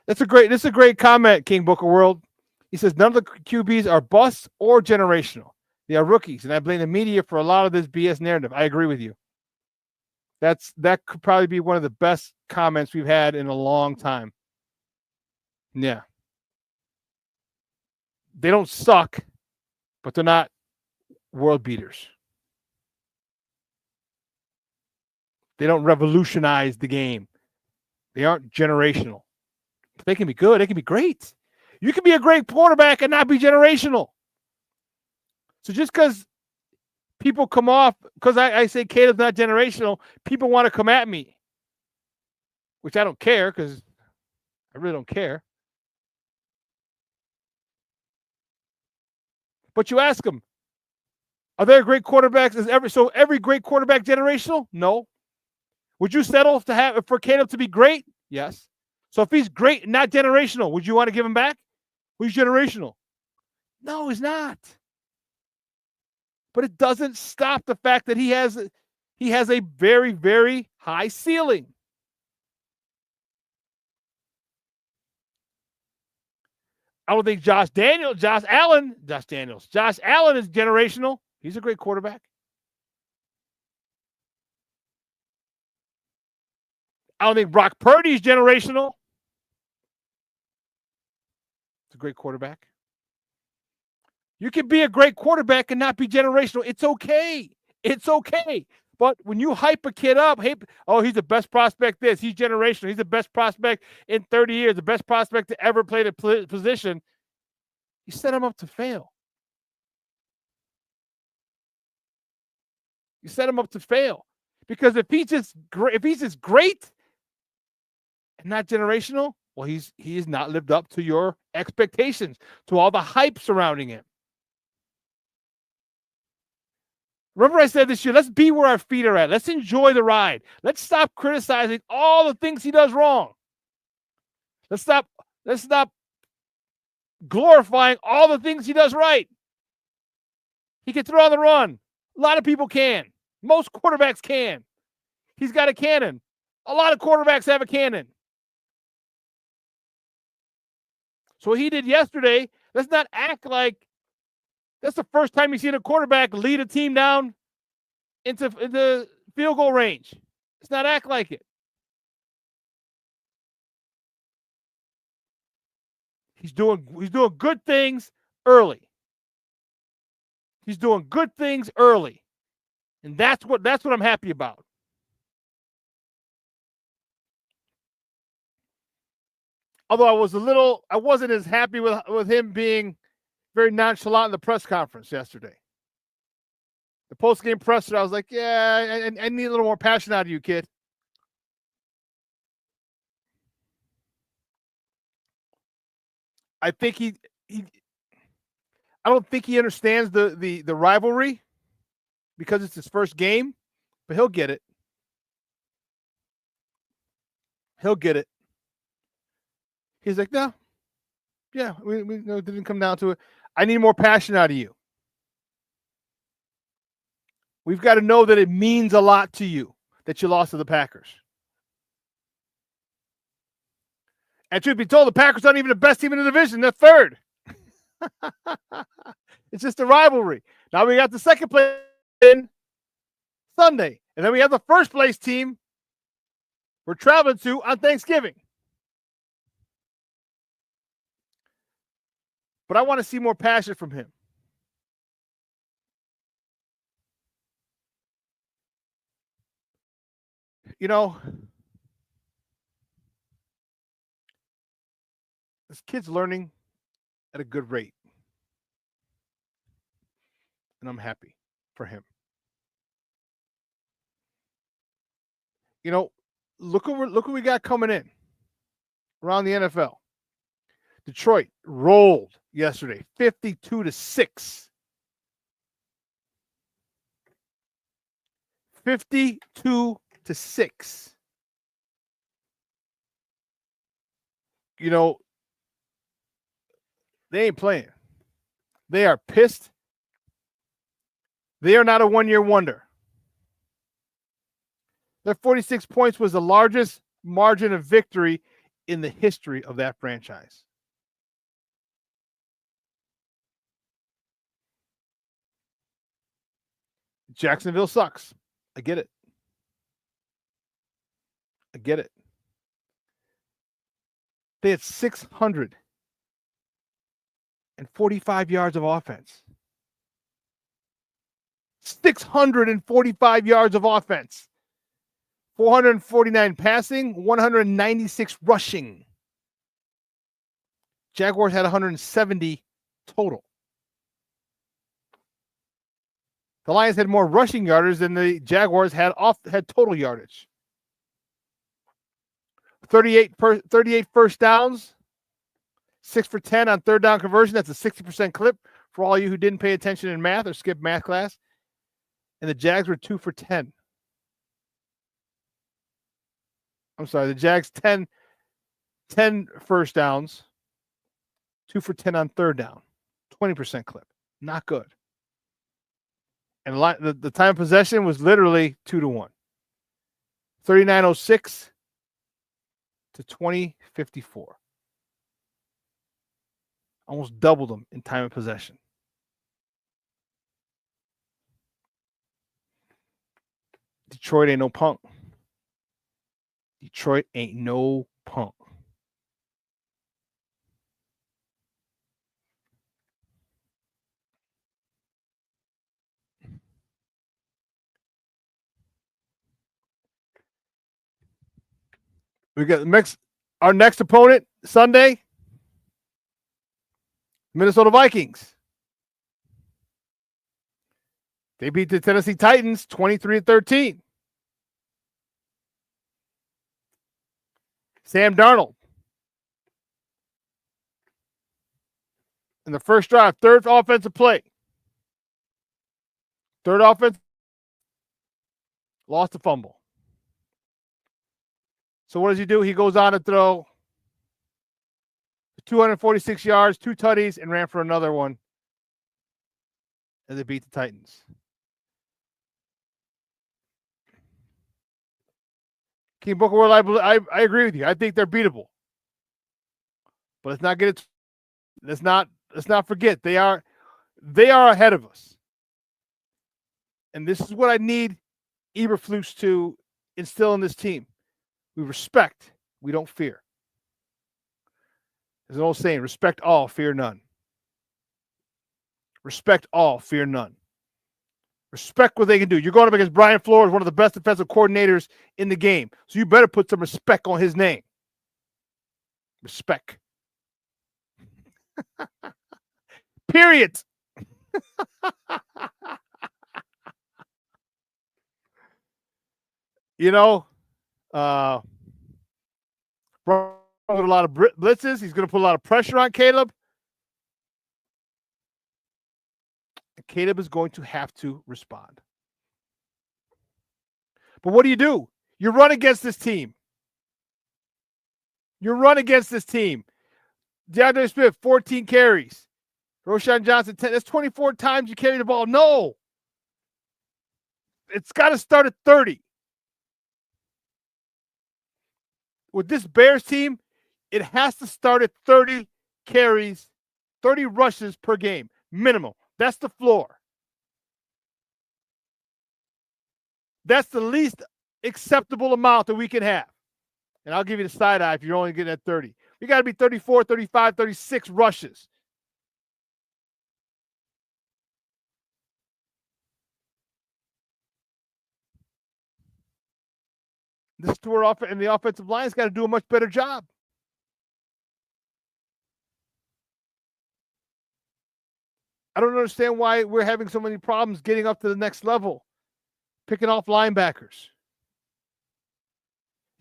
This is a great comment, King Booker World. He says, none of the QBs are busts or generational. They are rookies, and I blame the media for a lot of this BS narrative. I agree with you. That could probably be one of the best comments we've had in a long time. Yeah. They don't suck, but they're not world beaters. They don't revolutionize the game. They aren't generational. They can be good. They can be great. You can be a great quarterback and not be generational. So just because people come off, because I say Caleb's not generational, people want to come at me, which I don't care because I really don't care. But you ask them, are there great quarterbacks? So every great quarterback generational? No. Would you settle for Caleb to be great? Yes. So if he's great and not generational, would you want to give him back? Well, he's generational. No, he's not. But it doesn't stop the fact that he has a very, very high ceiling. I don't think Josh Allen is generational. He's a great quarterback. I don't think Brock Purdy's generational. It's a great quarterback. You can be a great quarterback and not be generational. It's okay. It's okay. But when you hype a kid up, he's the best prospect this. He's generational. He's the best prospect in 30 years, the best prospect to ever play the position. You set him up to fail. You set him up to fail. Because if he's just great and not generational, well, he has not lived up to your expectations, to all the hype surrounding him. Remember I said this year, let's be where our feet are at. Let's enjoy the ride. Let's stop criticizing all the things he does wrong. Let's stop glorifying all the things he does right. He can throw on the run. A lot of people can. Most quarterbacks can. He's got a cannon. A lot of quarterbacks have a cannon. So what he did yesterday, let's not act like that's the first time you've seen a quarterback lead a team down into the field goal range. Let's not act like it. He's doing good things early. He's doing good things early. And that's what I'm happy about. Although I wasn't as happy with him being very nonchalant in the press conference yesterday. The post-game presser, I was like, yeah, I need a little more passion out of you, kid. I think I don't think he understands the rivalry because it's his first game, but he'll get it. He'll get it. He's like, no, yeah, we it didn't come down to it. I need more passion out of you. We've got to know that it means a lot to you that you lost to the Packers. And truth be told, the Packers aren't even the best team in the division. They're third. It's just a rivalry. Now we got the second place in Sunday. And then we have the first place team we're traveling to on Thanksgiving. But I want to see more passion from him. You know, this kid's learning at a good rate. And I'm happy for him. You know, look what we got coming in around the NFL. Detroit rolled yesterday, 52-6. 52-6. You know, they ain't playing. They are pissed. They are not a one-year wonder. Their 46 points was the largest margin of victory in the history of that franchise. Jacksonville sucks. I get it. I get it. They had 645 yards of offense. 645 yards of offense. 449 passing, 196 rushing. Jaguars had 170 total. The Lions had more rushing yardage than the Jaguars had total yardage. 38 first downs, 6 for 10 on third down conversion. That's a 60% clip for all you who didn't pay attention in math or skipped math class. And the Jags were 2 for 10. I'm sorry, the Jags 10 first downs, 2 for 10 on third down, 20% clip. Not good. And the time of possession was literally 2-1. 39:06 to 20:54. Almost doubled them in time of possession. Detroit ain't no punk. Detroit ain't no punk. We got our next opponent Sunday, Minnesota Vikings. They beat the Tennessee Titans 23-13. Sam Darnold. In the first drive, third offensive play. Third offense, lost a fumble. So what does he do? He goes on to throw 246 yards, 2 tutties, and ran for another one. And they beat the Titans. King Booker World, I agree with you. I think they're beatable. But let's not forget they are ahead of us. And this is what I need Eberflus to instill in this team. We respect, we don't fear. There's an old saying, respect all, fear none. Respect all, fear none. Respect what they can do. You're going up against Brian Flores, one of the best defensive coordinators in the game. So you better put some respect on his name. Respect. Period. You know, with a lot of blitzes. He's going to put a lot of pressure on Caleb. And Caleb is going to have to respond. But what do? You run against this team. DeAndre Smith, 14 carries. Roshan Johnson, 10. That's 24 times you carry the ball. No. It's got to start at 30. With this Bears team, it has to start at 30 carries, 30 rushes per game, minimum. That's the floor. That's the least acceptable amount that we can have. And I'll give you the side eye if you're only getting at 30. We got to be 34, 35, 36 rushes. This tour off and the offensive line's got to do a much better job. I don't understand why we're having so many problems getting up to the next level, picking off linebackers.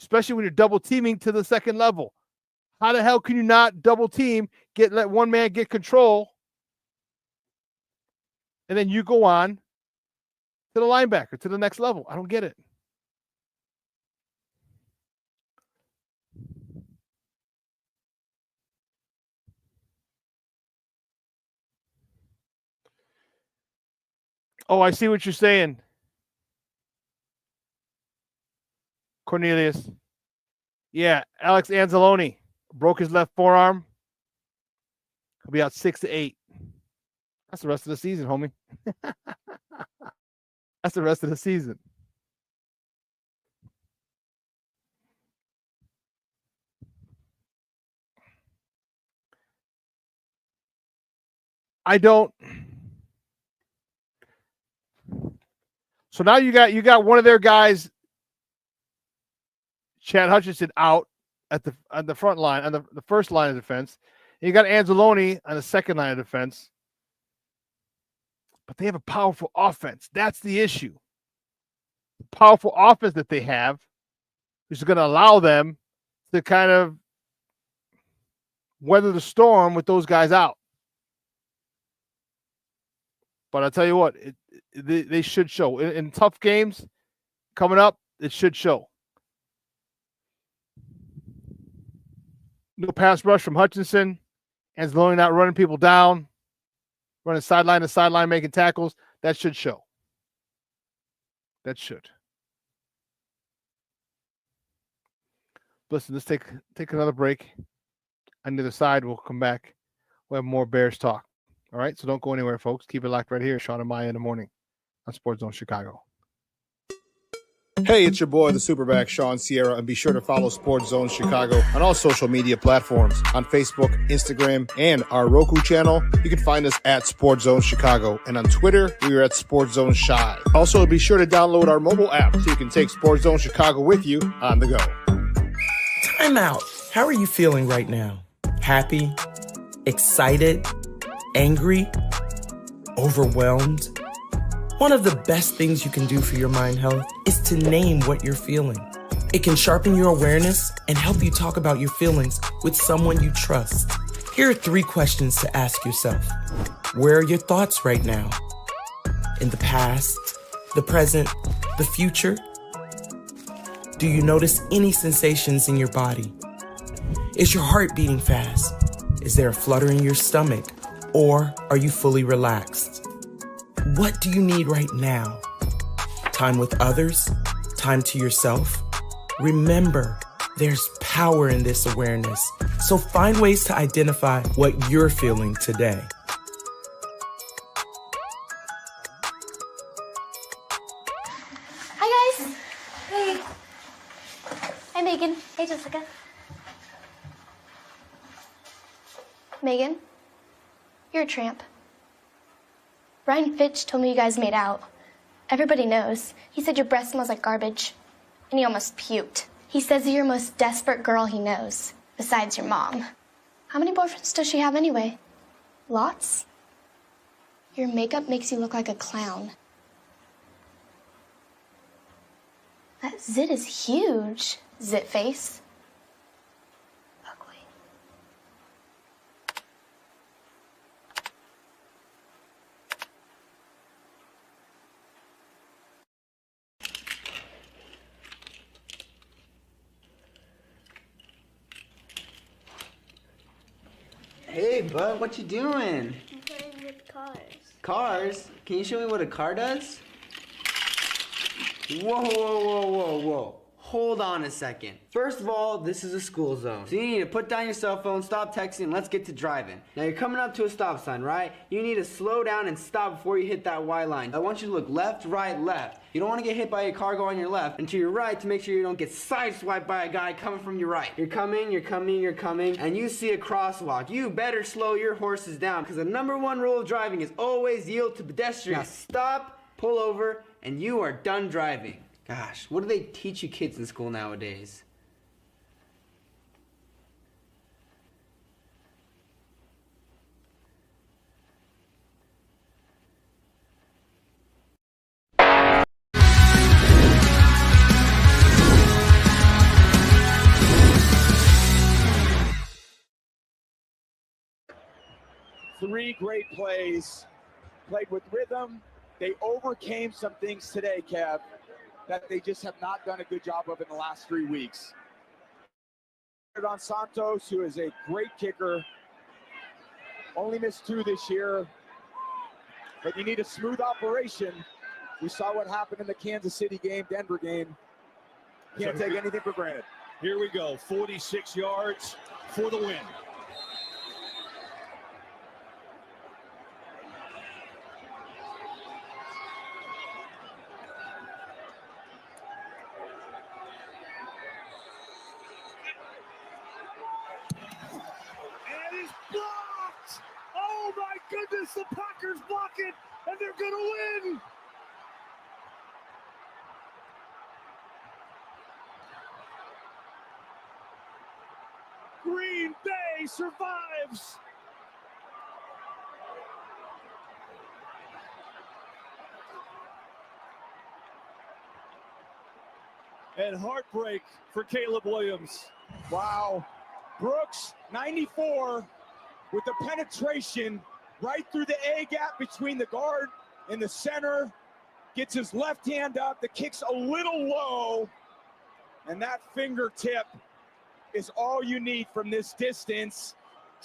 especially when you're double teaming to the second level. How the hell can you not double team, let one man get control, and then you go on to the linebacker, to the next level? I don't get it. Oh, I see what you're saying, Cornelius. Yeah, Alex Anzalone broke his left forearm. He'll be out 6 to 8. That's the rest of the season, homie. That's the rest of the season. I don't. So now you got one of their guys, Chad Hutchinson, out at the front line, on the first line of defense. And you got Anzalone on the second line of defense. But they have a powerful offense. That's the issue. The powerful offense that they have is going to allow them to kind of weather the storm with those guys out. But I'll tell you what, they should show. In tough games coming up, it should show. No pass rush from Hutchinson. Anzalone not running people down, running sideline to sideline, making tackles. That should show. That should. Listen, let's take another break. On the other side, we'll come back. We'll have more Bears talk. All right, so don't go anywhere, folks. Keep it locked right here. Shawn and Maya in the morning on Sports Zone Chicago. Hey, it's your boy, the SuperBack, Shawn Sierra, and be sure to follow Sports Zone Chicago on all social media platforms, on Facebook, Instagram, and our Roku channel. You can find us at Sports Zone Chicago, and on Twitter, we are at Sports Zone Shy. Also, be sure to download our mobile app so you can take Sports Zone Chicago with you on the go. Time out. How are you feeling right now? Happy? Excited? Angry? Overwhelmed? One of the best things you can do for your mind health is to name what you're feeling. It can sharpen your awareness and help you talk about your feelings with someone you trust. Here are 3 questions to ask yourself. Where are your thoughts right now? In the past, the present, the future? Do you notice any sensations in your body? Is your heart beating fast? Is there a flutter in your stomach? Or are you fully relaxed? What do you need right now? Time with others? Time to yourself? Remember, there's power in this awareness. So find ways to identify what you're feeling today. Hi, guys. Hey. Hi, Megan. Hey, Jessica. Megan, you're a tramp. Brian Fitch told me you guys made out. Everybody knows. He said your breath smells like garbage. And he almost puked. He says you're the most desperate girl he knows, besides your mom. How many boyfriends does she have anyway? Lots? Your makeup makes you look like a clown. That zit is huge, zit face. Hey, bud, what you doing? I'm playing with cars. Cars? Can you show me what a car does? Whoa, whoa, whoa, whoa, whoa. Hold on a second. First of all, this is a school zone. So you need to put down your cell phone, stop texting, and let's get to driving. Now you're coming up to a stop sign, right? You need to slow down and stop before you hit that Y line. I want you to look left, right, left. You don't want to get hit by a car going on your left, and to your right to make sure you don't get sideswiped by a guy coming from your right. You're coming, and you see a crosswalk. You better slow your horses down, because the #1 rule of driving is always yield to pedestrians. Now stop, pull over, and you are done driving. Gosh, what do they teach you kids in school nowadays? 3 great plays, played with rhythm. They overcame some things today, Kev, that they just have not done a good job of in the last 3 weeks. On Santos, who is a great kicker, only missed 2 this year, but you need a smooth operation. We saw what happened in the Kansas City game, Denver game. Can't take anything for granted. Here we go, 46 yards for the win. And it's blocked! Oh my goodness, the Packers block it, and they're gonna win! Green Bay survives! And heartbreak for Caleb Williams. Wow. Brooks, 94, with the penetration right through the A gap between the guard and the center. Gets his left hand up. The kick's a little low. And that fingertip is all you need from this distance.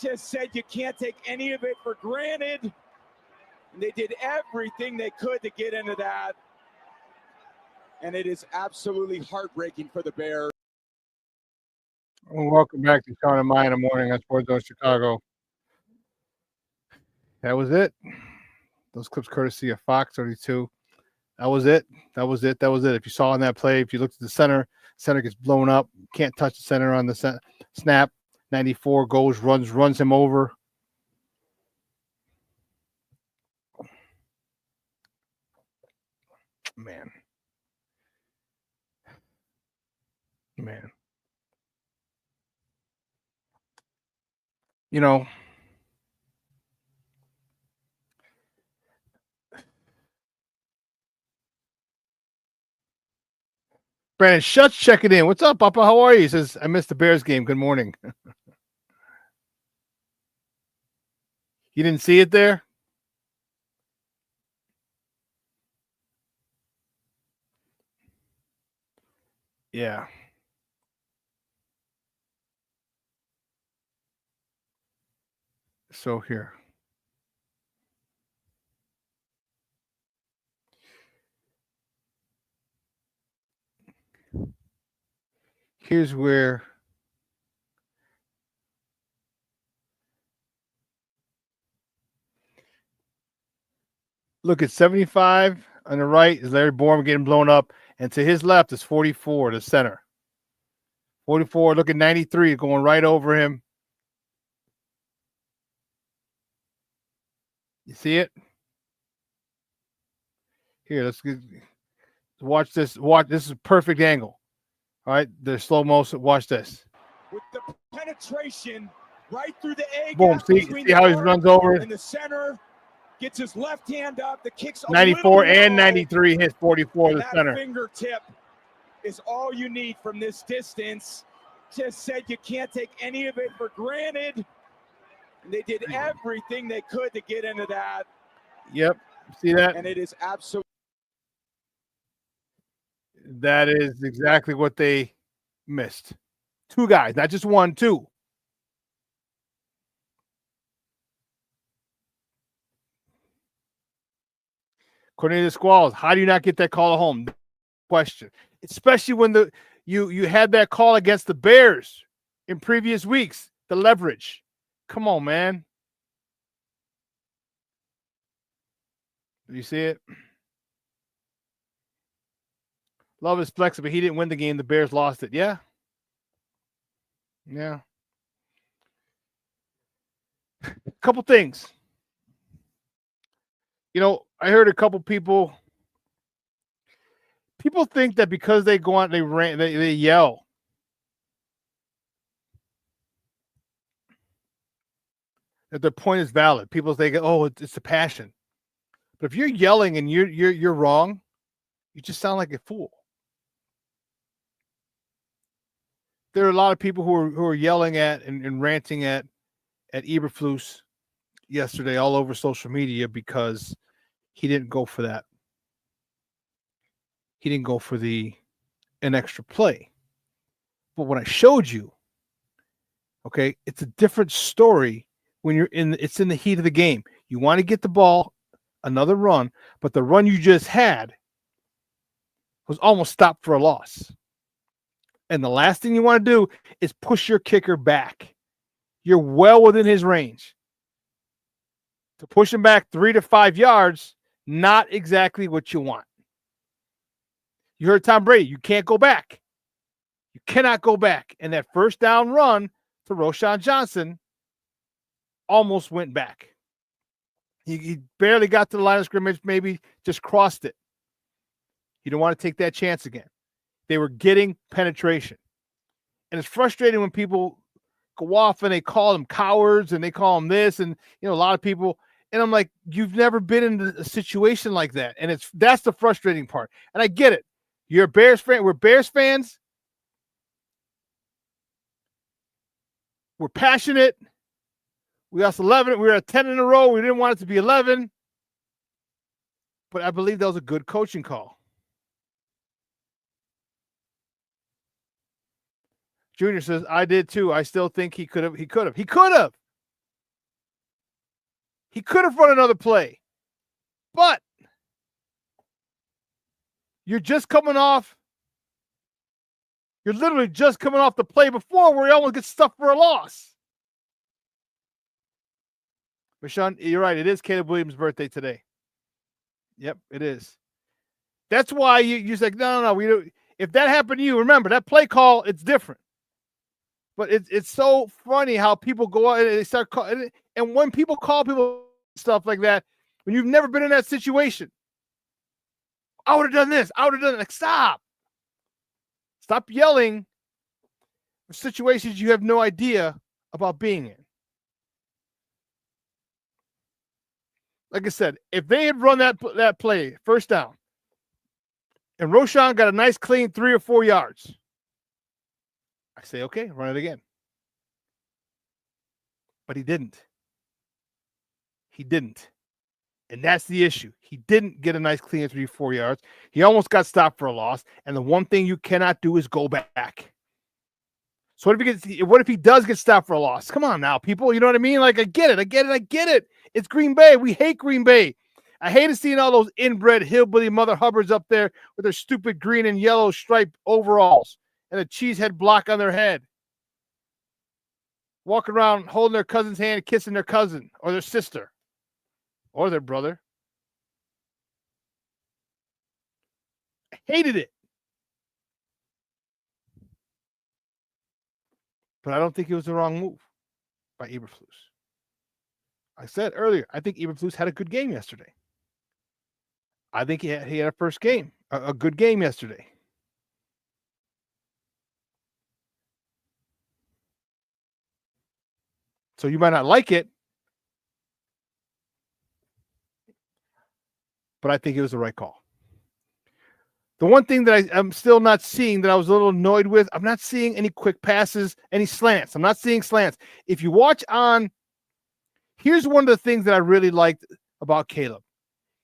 Just said you can't take any of it for granted. And they did everything they could to get into that. And it is absolutely heartbreaking for the Bears. Well, welcome back to Shawn and Maya in the morning on Sports Zone Chicago. That was it. Those clips courtesy of Fox 32. That was it. That was it. That was it. If you saw on that play, if you looked at the center gets blown up. Can't touch the center on the snap. 94 goes, runs him over. Man. You know, Brandon Schutz checking in. What's up, Papa? How are you? He says, I missed the Bears game. Good morning. You didn't see it there? Yeah. So here. Here's where look at 75 on the right is Larry Bourne getting blown up, and to his left is 44, the center. 44, look at 93 going right over him. You see it? Here, let's watch this. Watch, this is a perfect angle. All right, the slow motion. Watch this. With the penetration right through the A Boom. gap See how he runs over in the center. Gets his left hand up. The kicks 94 and 93 hits 44 the center. That fingertip is all you need from this distance. Just said you can't take any of it for granted. And they did everything they could to get into that. Yep. See that? And it is absolutely. That is exactly what they missed. 2 guys, not just 1, 2. Cornelius Squalls, how do you not get that call at home? Question. Especially when you had that call against the Bears in previous weeks, the leverage. Come on, man. Do you see it? Love is flexible. He didn't win the game. The Bears lost it. Yeah. Yeah. A couple things. You know, I heard a couple people think that because they go out and they yell. That their point is valid. People think, oh, it's a passion. But if you're yelling and you're wrong, you just sound like a fool. There are a lot of people who are yelling at and ranting at Eberflus yesterday all over social media because he didn't go for that. He didn't go for an extra play. But when I showed you, okay, it's a different story when it's in the heat of the game. You want to get the ball, another run, but the run you just had was almost stopped for a loss. And the last thing you want to do is push your kicker back. You're well within his range. To push him back 3 to 5 yards, not exactly what you want. You heard Tom Brady, you can't go back. You cannot go back. And that first down run to Roschon Johnson almost went back. He barely got to the line of scrimmage, maybe just crossed it. You don't want to take that chance again. They were getting penetration. And it's frustrating when people go off and they call them cowards and they call them this and, a lot of people. And I'm like, you've never been in a situation like that. And that's the frustrating part. And I get it. You're a Bears fan. We're Bears fans. We're passionate. We lost 11. We were at 10 in a row. We didn't want it to be 11. But I believe that was a good coaching call. Junior says, I did too. I still think he could have. He could have run another play. But you're literally just coming off the play before where he almost gets stuffed for a loss. But Shawn, you're right. It is Caleb Williams' birthday today. Yep, it is. That's why you're like, no. We don't. If that happened to you, remember that play call, it's different. But it's so funny how people go out and they start calling. And when people call people stuff like that, when you've never been in that situation, I would have done this. I would have done it. Like, stop. Stop yelling for situations you have no idea about being in. Like I said, if they had run that play, first down, and Roschon got a nice clean 3 or 4 yards, I say, okay, run it again. But he didn't. And that's the issue. He didn't get a nice clean 3 or 4 yards. He almost got stopped for a loss. And the one thing you cannot do is go back. So what if he does get stopped for a loss? Come on now, people. You know what I mean? Like, I get it. It's Green Bay. We hate Green Bay. I hated seeing all those inbred hillbilly Mother Hubbards up there with their stupid green and yellow striped overalls and a cheesehead block on their head. Walking around holding their cousin's hand, kissing their cousin or their sister or their brother. I hated it. But I don't think it was the wrong move by Eberflus. I said earlier, I think Eberflus had a good game yesterday. I think he had a first game, a good game yesterday. So you might not like it, but I think it was the right call. The one thing that I'm still not seeing that I was a little annoyed with, I'm not seeing any quick passes, any slants. I'm not seeing slants. If you watch on, here's one of the things that I really liked about Caleb.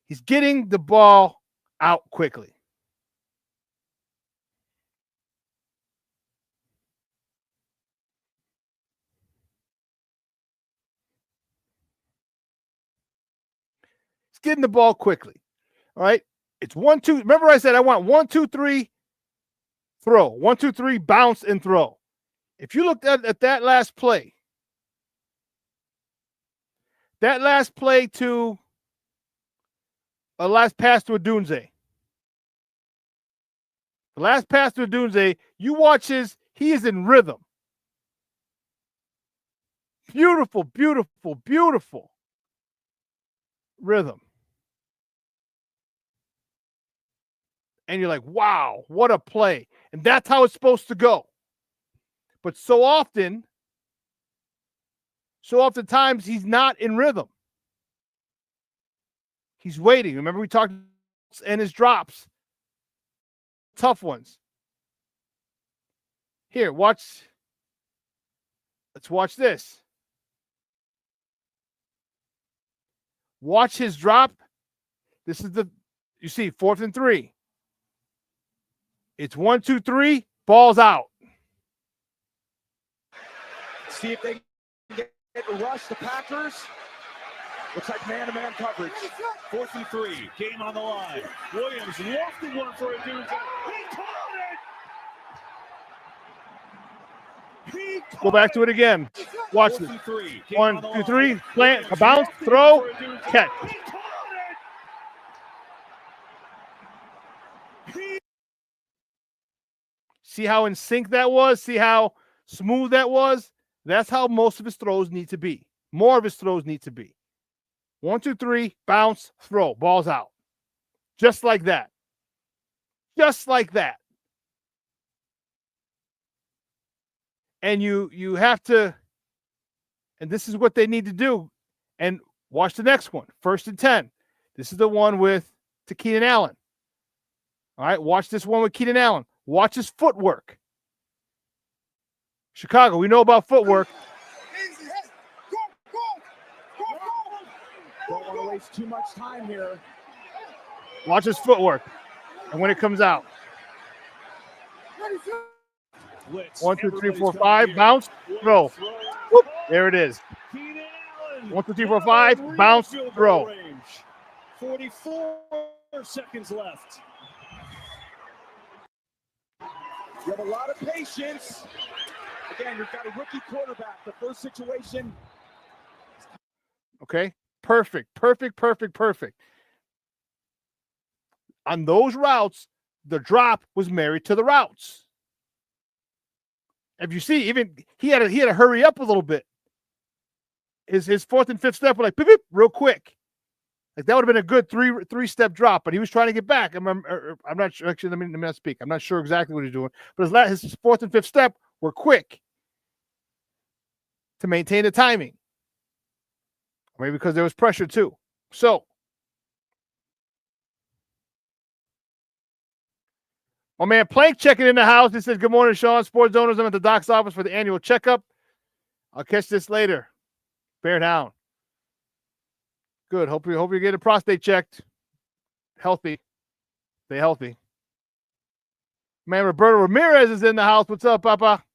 He's getting the ball out quickly. He's getting the ball quickly. All right. It's 1, 2. Remember I said I want 1, 2, 3, throw. 1, 2, 3, bounce and throw. If you looked at that last play, to a last pass to Odunze. The last pass to Odunze, you watch he is in rhythm. Beautiful, beautiful, beautiful rhythm. And you're like, wow, what a play. And that's how it's supposed to go. But so oftentimes he's not in rhythm. He's waiting. Remember we talked and his drops. Tough ones. Here, let's watch this. Watch his drop. This is you see, 4th and 3. It's 1, 2, 3, ball's out. See if they can get a rush, the Packers. Looks like man-to-man coverage. 4th and 3, game on the line. Williams lofted one for a dude. He caught it! Go back to it again. Watch this. 1, 2, 3, plant, a bounce, throw, catch. See how in sync that was? See how smooth that was? That's how most of his throws need to be. More of his throws need to be. 1, 2, 3, bounce, throw, ball's out. Just like that. Just like that. And you have to, and this is what they need to do. And watch the next one. 1st and 10. This is the one to Keenan Allen. All right, watch this one with Keenan Allen. Watch his footwork. Chicago, we know about footwork. Don't want to waste too much time here. Watch his footwork. And when it comes out. 1, 2, 3, 4, 5. Bounce. Throw. Whoop, there it is. 1, 2, 3, 4, 5. Bounce. Throw. 44 seconds left. You have a lot of patience. Again, you've got a rookie quarterback. The first situation. Okay. Perfect. On those routes, the drop was married to the routes. If you see, even he had to hurry up a little bit. His 4th and 5th step were like beep, beep, real quick. Like that would have been a good three-step drop, but he was trying to get back. I'm not sure. Actually, let me not speak. I'm not sure exactly what he's doing, but his 4th and 5th step were quick to maintain the timing. Maybe because there was pressure too. So, my man Plank checking in the house. He says, "Good morning, Shawn. Sports owners. I'm at the doc's office for the annual checkup. I'll catch this later. Bear down. Good. Hope you get a prostate checked. Healthy. Stay healthy." Man, Roberto Ramirez is in the house. What's up, Papa?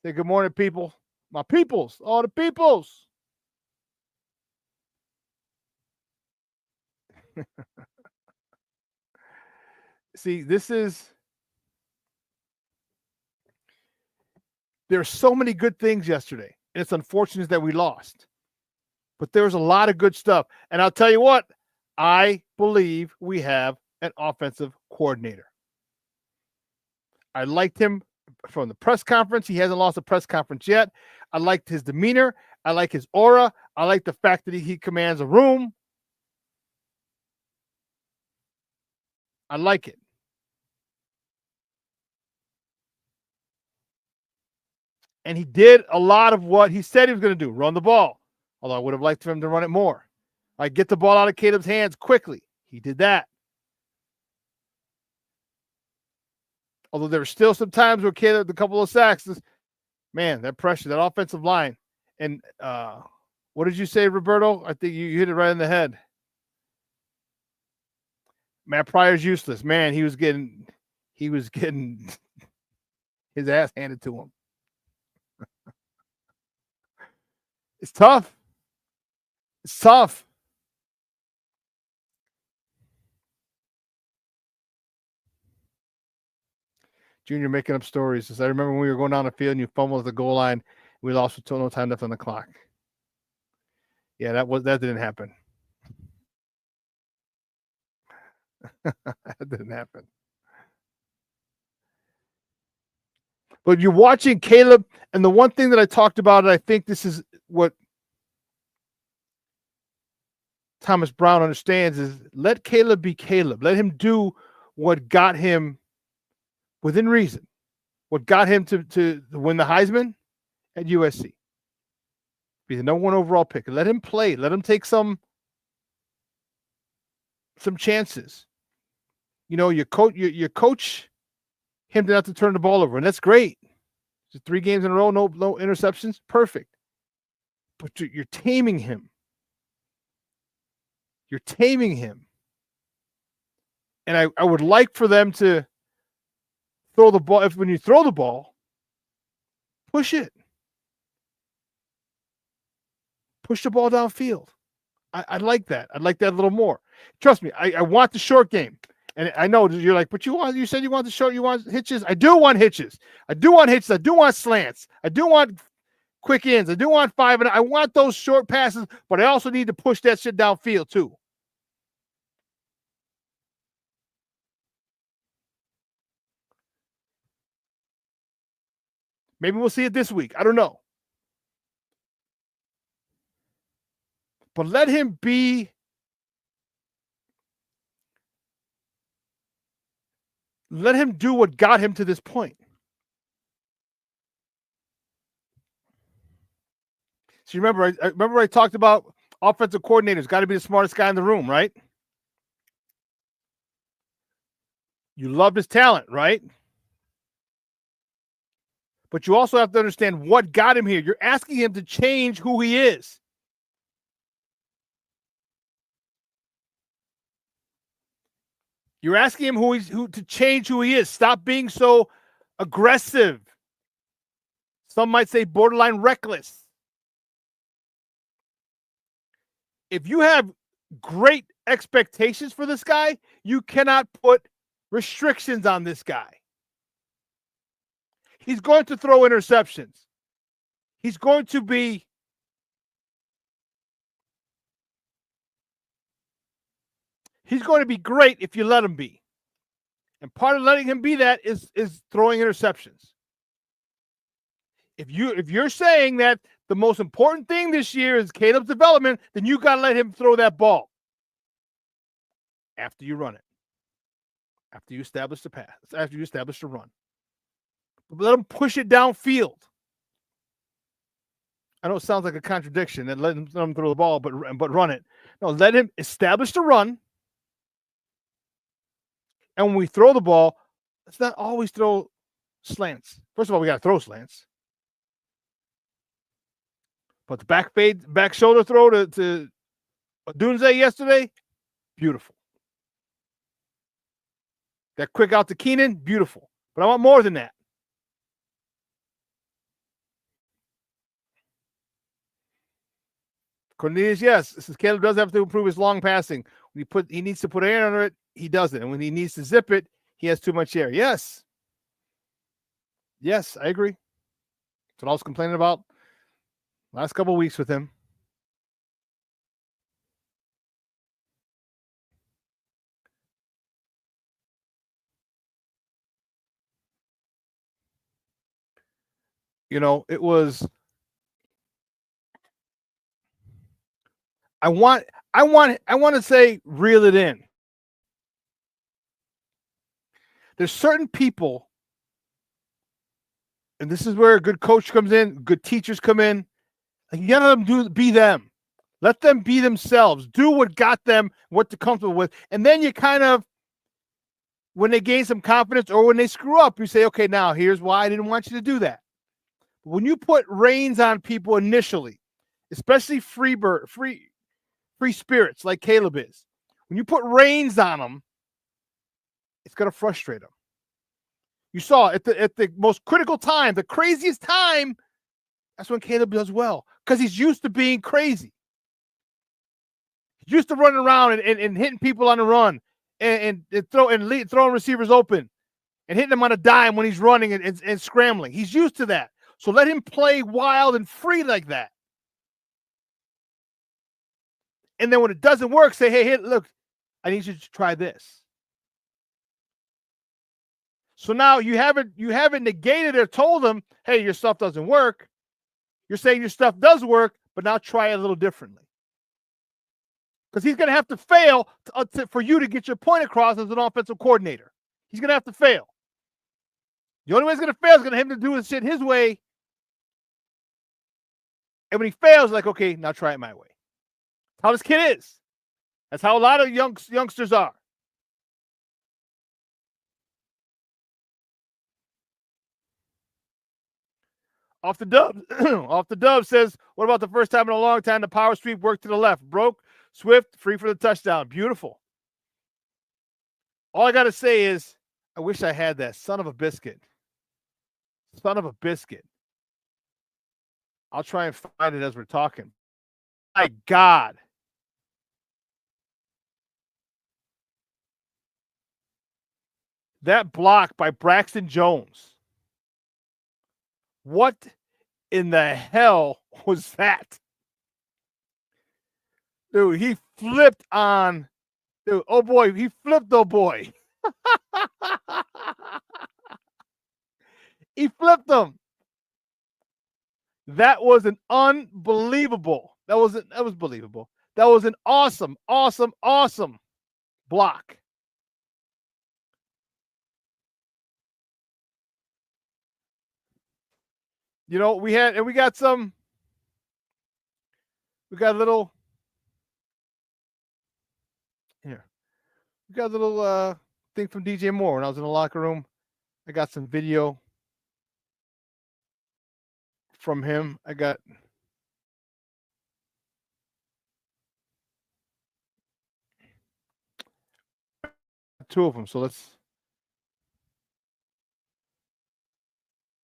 Say good morning, people. My peoples. All the peoples. See, there's so many good things yesterday. And it's unfortunate that we lost. But there was a lot of good stuff. And I'll tell you what, I believe we have an offensive coordinator. I liked him from the press conference. He hasn't lost a press conference yet. I liked his demeanor. I like his aura. I like the fact that he commands a room. I like it. And he did a lot of what he said he was going to do, run the ball. Although I would have liked for him to run it more. Like get the ball out of Caleb's hands quickly. He did that. Although there were still some times where Caleb, a couple of sacks, man, that pressure, that offensive line. And what did you say, Roberto? I think you hit it right in the head. Matt Pryor's useless. Man, he was getting his ass handed to him. It's tough. It's tough. Junior making up stories. Says, I remember when we were going down the field and you fumbled at the goal line. We lost with no time left on the clock. Yeah, that didn't happen. That didn't happen. But you're watching Caleb, and the one thing that I talked about, and I think this is what Thomas Brown understands, is let Caleb be Caleb. Let him do what got him, within reason, what got him to win the Heisman at USC. Be the number 1 overall pick. Let him play. Let him take some chances. You know, your coach him not to turn the ball over, and that's great. Just 3 games in a row, no interceptions, perfect. But you're taming him. You're taming him. And I would like for them to throw the ball. When you throw the ball, push it. Push the ball downfield. I like that. I'd like that a little more. Trust me, I want the short game. And I know you're like, but you said you want the short, you want hitches. I do want hitches. I do want hitches. I do want slants. I do want quick ins. I do want 5 and I want those short passes, but I also need to push that shit downfield too. Maybe we'll see it this week. I don't know. But let him be. Let him do what got him to this point. So you remember I talked about offensive coordinators got to be the smartest guy in the room, right? You love his talent, right? But you also have to understand what got him here. You're asking him to change who he is. You're asking him who to change who he is. Stop being so aggressive. Some might say borderline reckless. If you have great expectations for this guy, you cannot put restrictions on this guy. He's going to throw interceptions. He's going to be great if you let him be. And part of letting him be that is throwing interceptions. If you're saying that the most important thing this year is Caleb's development, then you got to let him throw that ball after you run it. After you establish the pass, after you establish the run. Let him push it downfield. I know it sounds like a contradiction that let him throw the ball, but run it. No, let him establish the run. And when we throw the ball, let's not always throw slants. First of all, we got to throw slants. But the back shoulder throw to Dunze yesterday, beautiful. That quick out to Keenan, beautiful. But I want more than that. Cornelius, yes. This is Caleb does have to improve his long passing. When he needs to put air under it, he doesn't. And when he needs to zip it, he has too much air. Yes. Yes, I agree. That's what I was complaining about last couple of weeks with him. You know, it was I want to say reel it in. There's certain people, and this is where a good coach comes in, good teachers come in. Like, you gotta let them be them. Let them be themselves. Do what got them what they're comfortable with. And then you kind of, when they gain some confidence or when they screw up, you say, okay, now here's why I didn't want you to do that. When you put reins on people initially, especially free spirits like Caleb is, when you put reins on them, it's going to frustrate them. You saw at the most critical time, the craziest time, that's when Caleb does well because he's used to being crazy. He's used to running around and hitting people on the run and throwing receivers open and hitting them on a dime when he's running and scrambling. He's used to that. So let him play wild and free like that. And then when it doesn't work, say, hey, look, I need you to try this. So now you haven't negated or told him, hey, your stuff doesn't work. You're saying your stuff does work, but now try it a little differently. Because he's going to have to fail for you to get your point across as an offensive coordinator. He's going to have to fail. The only way he's going to fail is going to have him to do his shit his way. And when he fails, like, okay, now try it my way. That's how this kid is. That's how a lot of youngsters are. Off the dub says, what about the first time in a long time the power sweep worked to the left? Broke, Swift, free for the touchdown. Beautiful. All I got to say is, I wish I had that. Son of a biscuit. Son of a biscuit. I'll try and find it as we're talking. My God. That block by Braxton Jones. What in the hell was that? Dude, he flipped on. Dude, oh boy, he flipped, oh boy. He flipped him. That was an unbelievable. That was believable. That was an awesome block. You know, we got a little here. We got a little thing from DJ Moore when I was in the locker room. I got some video from him. I got two of them. So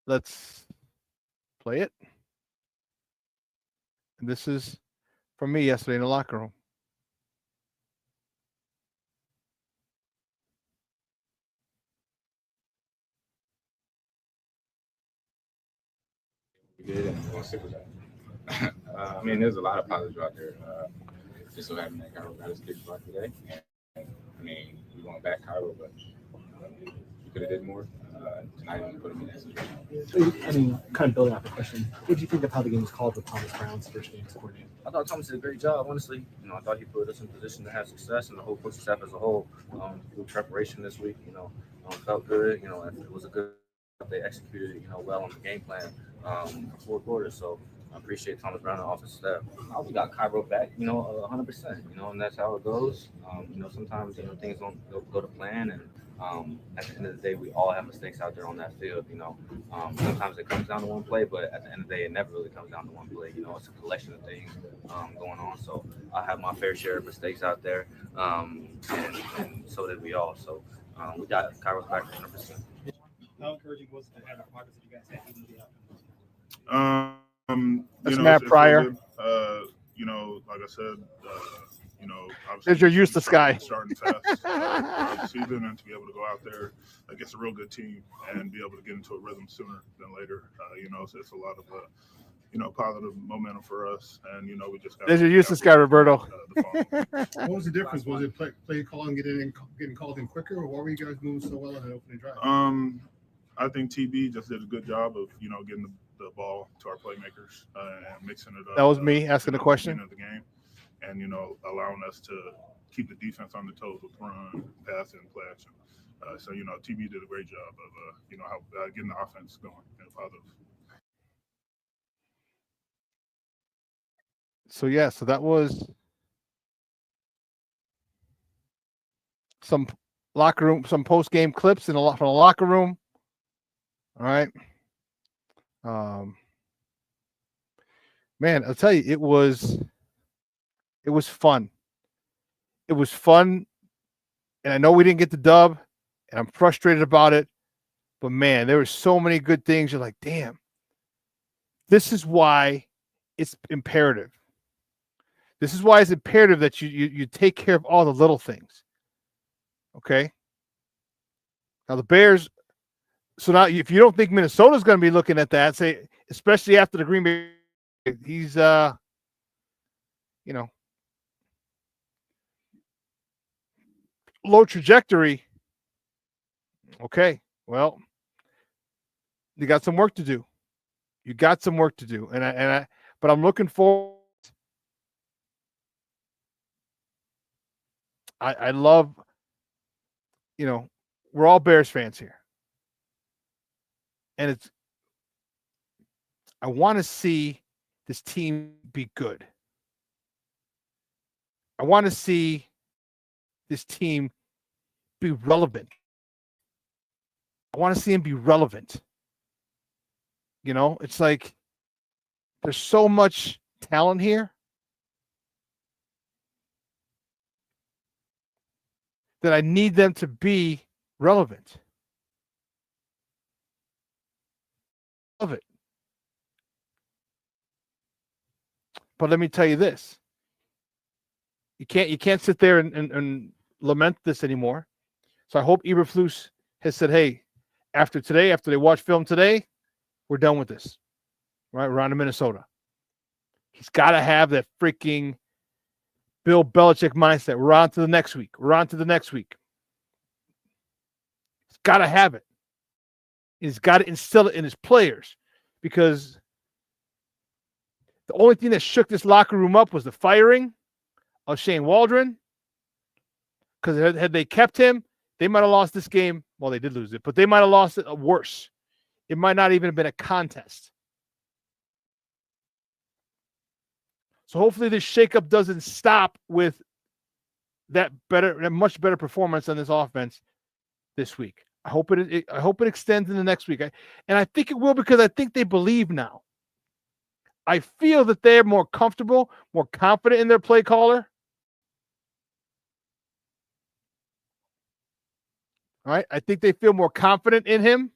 let's play it. And this is from me yesterday in the locker room. We did and on SuperBack. I mean, there's a lot of positives out there. Just so happened that Cairo got his kick block today. And, I mean, we went back Cairo, but we could have did more. Tonight, we put him in that situation. I mean, kind of building off the question, what did you think of how the game was called with Thomas Brown's first game as coordinator? I thought Thomas did a great job, honestly. I thought he put us in position to have success, and the whole coaching staff as a whole, through preparation this week, felt good. It was a good. They executed, well on the game plan for 4 quarters. So I appreciate Thomas Brown and offensive staff. We got Cairo back, 100%, and that's how it goes. Sometimes, things don't go to plan, and at the end of the day, we all have mistakes out there on that field. Sometimes it comes down to one play, but at the end of the day, it never really comes down to one play. It's a collection of things going on. So I have my fair share of mistakes out there, and so did we all. So we got Cairo's back 100%. How encouraging was it to have the progress that you guys had even the That's Matt Pryor. Like I said, there's your useless guy. Starting fast the season, and to be able to go out there against a real good team and be able to get into a rhythm sooner than later. So it's a lot of positive momentum for us, and we just got. There's your useless guy, Roberto. What was the difference? Was it play calling, getting called in quicker, or why were you guys moving so well in the opening drive? I think TB just did a good job of getting the ball to our playmakers and mixing it up. That was me asking the question. Of the game, and allowing us to keep the defense on the toes with run, pass, and play action. So TB did a great job of how getting the offense going and positive. So that was some locker room, some post game clips from the locker room. All right. Man, I'll tell you, it was fun. It was fun. And I know we didn't get the dub, and I'm frustrated about it. But man, there were so many good things. You're like, damn, this is why it's imperative. This is why it's imperative that you take care of all the little things. Okay. Now the Bears. So now, if you don't think Minnesota's going to be looking at that, say, especially after the Green Bay, he's, low trajectory. Okay, well, you got some work to do. But I'm looking forward. I love, we're all Bears fans here. And I want to see this team be good. I want to see this team be relevant. I want to see him be relevant. It's like there's so much talent here. that I need them to be relevant. Love it. But let me tell you this. You can't sit there and lament this anymore. So I hope Eberflus has said, hey, after they watch film today, we're done with this. Right? We're on to Minnesota. He's got to have that freaking Bill Belichick mindset. We're on to the next week. We're on to the next week. He's got to have it. He's got to instill it in his players, because the only thing that shook this locker room up was the firing of Shane Waldron. Because had they kept him, they might have lost this game. Well, they did lose it, but they might have lost it worse. It might not even have been a contest. So hopefully this shakeup doesn't stop with that much better performance on this offense this week. I hope it extends in the next week. And I think it will, because I think they believe now. I feel that they're more comfortable, more confident in their play caller. All right. I think they feel more confident in him.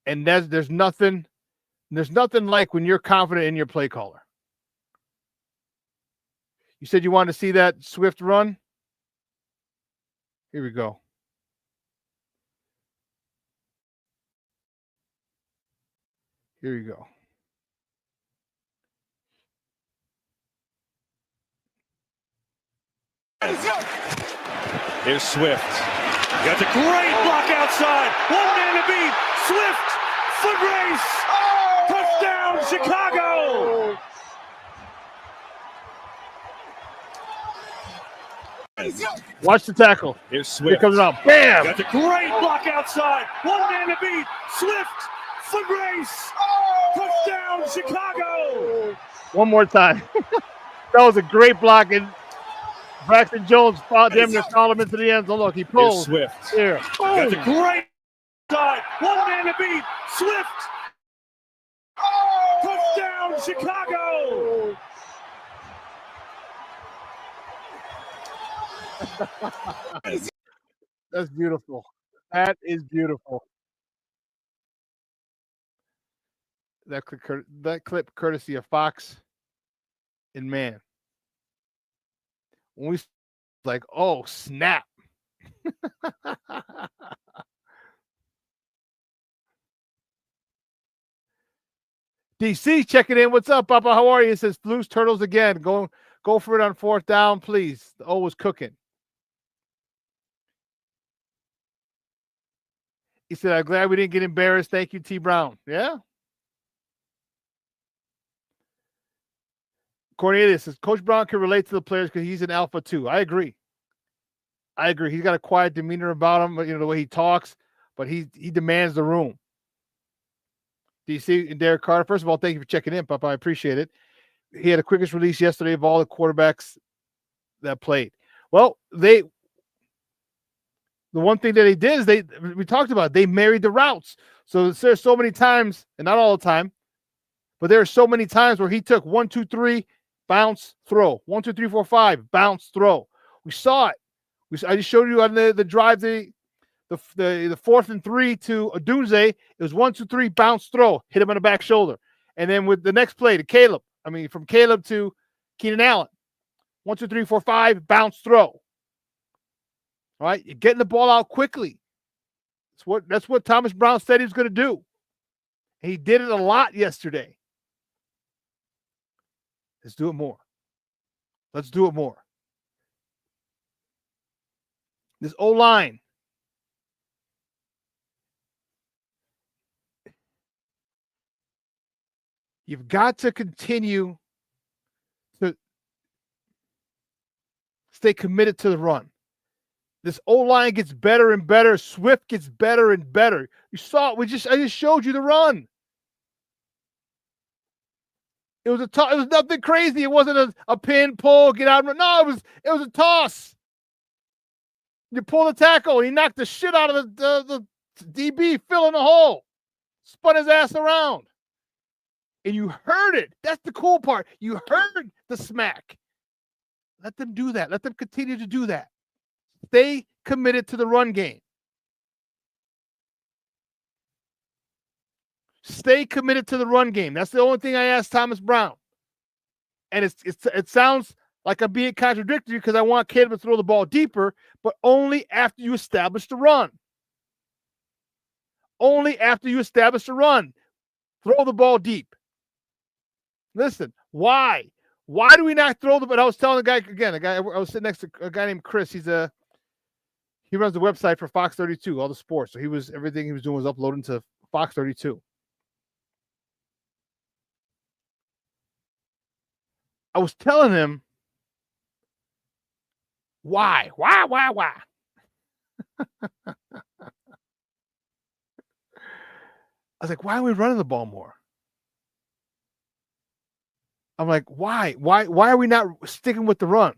And there's nothing like when you're confident in your play caller. You said you wanted to see that Swift run? Here we go. Here we go. Here's Swift. Got the great block outside. One man to beat. Swift. Foot race. Touchdown, Chicago. Watch the tackle. Here's Swift. Here comes it out. Bam! Got the great block outside. One man to beat. Swift. Foot race. Touchdown, Chicago. One more time. That was a great block. And Braxton Jones fought him to call him into the end zone. Look, he pulls. Here's Swift. Here. Got the great side. One man to beat. Swift. Touchdown, Chicago. That's beautiful. That is beautiful. That clip courtesy of Fox and Man. When we like, oh, snap. DC checking in. What's up, Papa? How are you? It says Flus Turtles again. Go for it on fourth down, please. The O was cooking. He said, I'm glad we didn't get embarrassed. Thank you, T. Brown. Yeah. Cornelius says, Coach Brown can relate to the players because he's an alpha too. I agree. He's got a quiet demeanor about him, the way he talks, but he demands the room. DC and Derek Carter, first of all, thank you for checking in, Papa. I appreciate it. He had the quickest release yesterday of all the quarterbacks that played. Well, the one thing that they did is we talked about it, they married the routes. So there's so many times, and not all the time, but there are so many times where he took 1, 2, 3, bounce, throw. 1, 2, 3, 4, 5, bounce, throw. We saw it. I just showed you on the drive, the 4th and 3 to Odunze. It was 1, 2, 3, bounce, throw, hit him on the back shoulder. And then with the next play to from Caleb to Keenan Allen. 1, 2, 3, 4, 5, bounce, throw. All right, you're getting the ball out quickly. That's what Thomas Brown said he was going to do. He did it a lot yesterday. Let's do it more. Let's do it more. This O-line. You've got to continue to stay committed to the run. This O-line gets better and better. Swift gets better and better. You saw it. I just showed you the run. It was it was nothing crazy. It wasn't a pin, pull, get out. No, it was a toss. You pull the tackle. He knocked the shit out of the DB, filling the hole. Spun his ass around. And you heard it. That's the cool part. You heard the smack. Let them do that. Let them continue to do that. Stay committed to the run game. Stay committed to the run game. That's the only thing I asked Thomas Brown. And it sounds like I'm being contradictory because I want Caleb to throw the ball deeper, but only after you establish the run. Only after you establish the run. Throw the ball deep. Listen, why? Why do we not throw the ball? I was telling the guy again, I was sitting next to a guy named Chris. He runs the website for Fox 32, all the sports. So everything he was doing was uploading to Fox 32. I was telling him, why? I was like, why are we running the ball more? I'm like, why? Why are we not sticking with the run?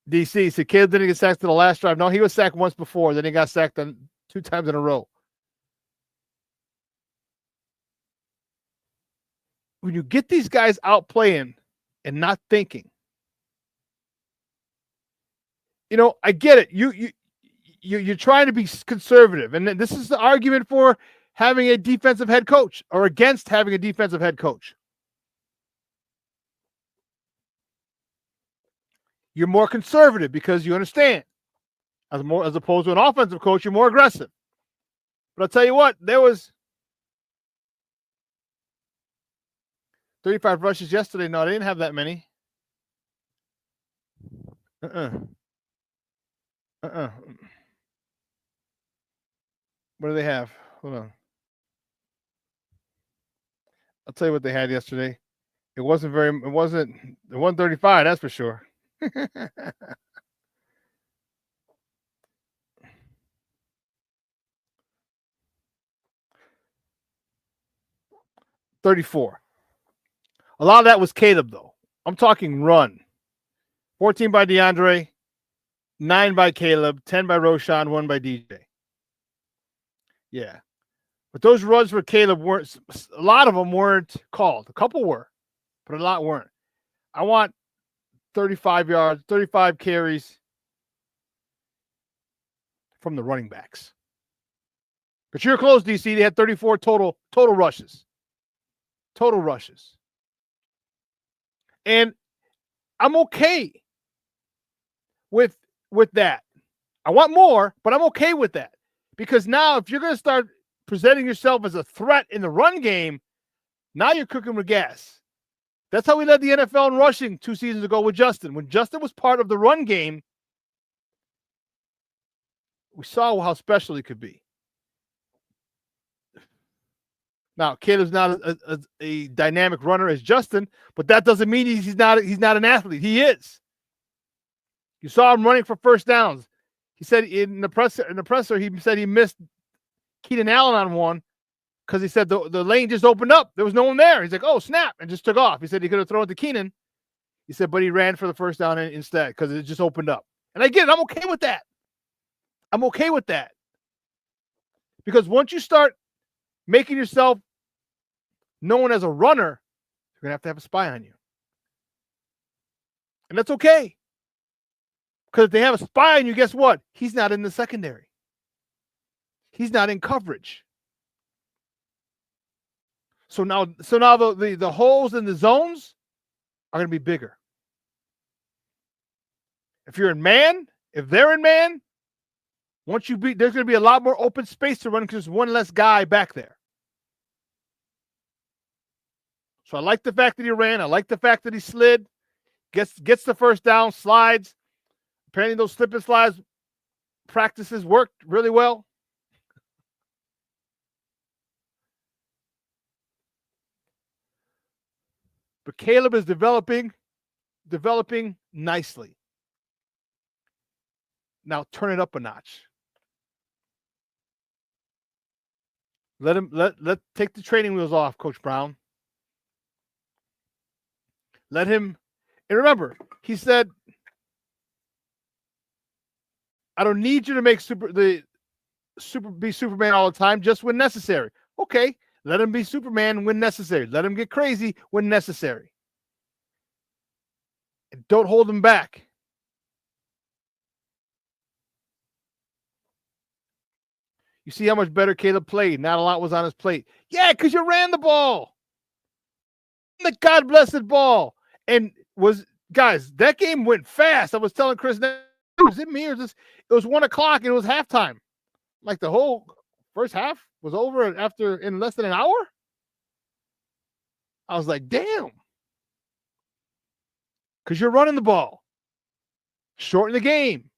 DC said Caleb didn't get sacked to the last drive. No, he was sacked once before. Then he got sacked 2 times in a row. When you get these guys out playing and not thinking, I get it. You're trying to be conservative, and this is the argument for having a defensive head coach or against having a defensive head coach. You're more conservative because you understand. As opposed to an offensive coach, you're more aggressive. But I'll tell you what, there was 35 rushes yesterday. No, they didn't have that many. What do they have? Hold on. I'll tell you what they had yesterday. It wasn't 135, that's for sure. 34. A lot of that was Caleb, though. I'm talking run. 14 by DeAndre, 9 by Caleb, 10 by Roshan, 1 by DJ. Yeah. But those runs for Caleb weren't, a lot of them weren't called. A couple were, but a lot weren't. I want 35 yards, 35 carries from the running backs. But you're close, DC. They had 34 total rushes. Total rushes. And I'm okay with that. I want more, but I'm okay with that. Because now if you're going to start presenting yourself as a threat in the run game, now you're cooking with gas. That's how we led the NFL in rushing 2 seasons ago with Justin. When Justin was part of the run game, we saw how special he could be. Now, Caleb's not a dynamic runner as Justin, but that doesn't mean he's not an athlete. He is. You saw him running for first downs. He said in the presser, he said he missed Keenan Allen on one because he said the lane just opened up. There was no one there. He's like, oh, snap, and just took off. He said he could have thrown it to Keenan. He said, but he ran for the first down instead because it just opened up. And I get it. I'm okay with that. I'm okay with that. Because once you start making yourself known as a runner, you're going to have a spy on you. And that's okay. Because if they have a spy on you, guess what? He's not in the secondary. He's not in coverage. So now the holes in the zones are going to be bigger. If you're in man, if they're in man, there's going to be a lot more open space to run because there's one less guy back there. So I like the fact that he ran. I like the fact that he slid, gets the first down, slides. Apparently those slip and slides practices worked really well. But Caleb is developing nicely. Now turn it up a notch. Let take the training wheels off, Coach Brown. Let him, and remember, he said, I don't need you to be Superman all the time, just when necessary. Okay, Let him be Superman when necessary. Let him get crazy when necessary. And don't hold him back. You see how much better Caleb played. Not a lot was on his plate. Yeah, because you ran the ball. The God blessed ball. And guys, that game went fast. I was telling Chris, was it me or just it was 1 o'clock and it was halftime. Like the whole first half was over in less than an hour. I was like, damn. Because you're running the ball. Shorten the game.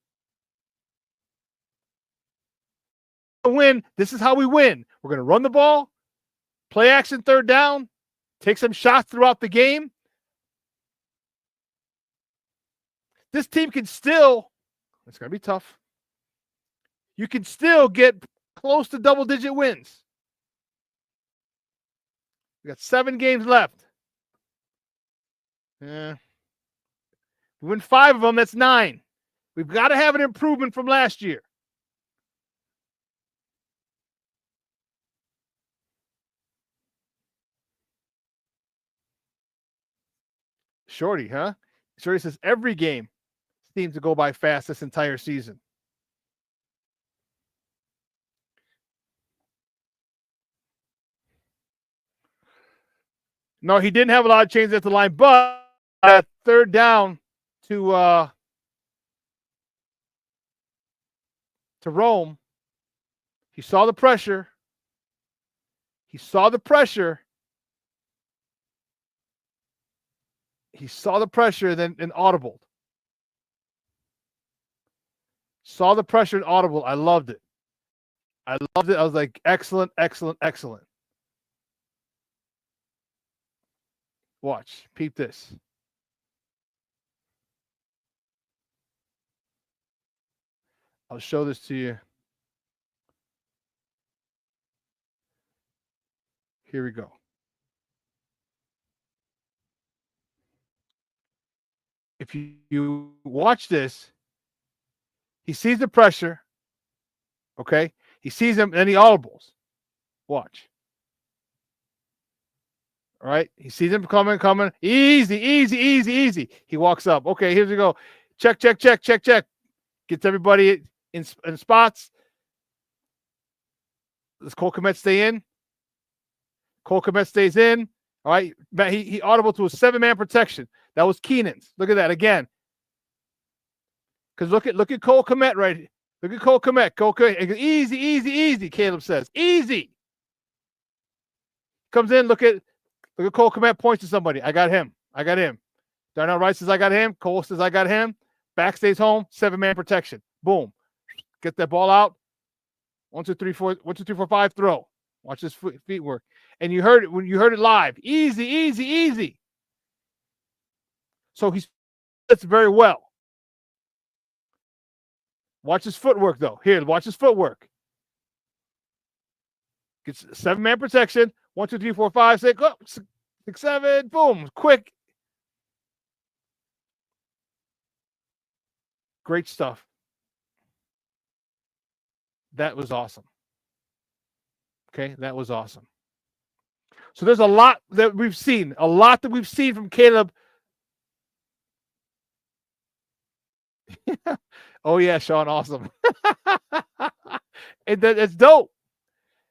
Win. This is how we win. We're going to run the ball, play action third down, take some shots throughout the game. This team can still, it's going to be tough. You can still get close to double-digit wins. We got 7 games left. Yeah. We win 5 of them, that's 9. We've got to have an improvement from last year. Shorty, huh? Shorty says every game seems to go by fast this entire season. No, he didn't have a lot of changes at the line, but at third down to Rome, he saw the pressure. He saw the pressure. He saw the pressure, then and audible. Saw the pressure and audible. I loved it. I loved it. I was like, excellent, excellent, excellent. Watch. Peep this. I'll show this to you. Here we go. If you watch this, he sees the pressure. Okay? He sees him, and he audibles. Watch. All right? He sees him coming. Easy, easy, easy, easy. He walks up. Okay, here we go. Check. Gets everybody in spots. Does Cole Kmet stay in? Cole Kmet stays in. All right? He audible to a 7-man protection. That was Keenan's. Look at that again. Because look at Cole Kmet right here. Look at Cole Kmet. Easy, easy, easy, Caleb says. Easy. Comes in, look at Cole Kmet, points to somebody. I got him. Darnell Wright says, I got him. Cole says, I got him. Back stays home. 7-man protection. Boom. Get that ball out. 1, 2, 3, 4. 1, 2, 3, 4, 5. Throw. Watch his feet work. And you heard it when you heard it live. Easy, easy, easy. So he does very well. Watch his footwork, though. Here, watch his footwork. Gets 7-man protection. 1, 2, 3, 4, 5, 6, 6, 7. Boom. Quick. Great stuff. That was awesome. Okay, that was awesome. So there's a lot that we've seen. A lot that we've seen from Caleb. Oh, yeah, Shawn, awesome. And that's dope.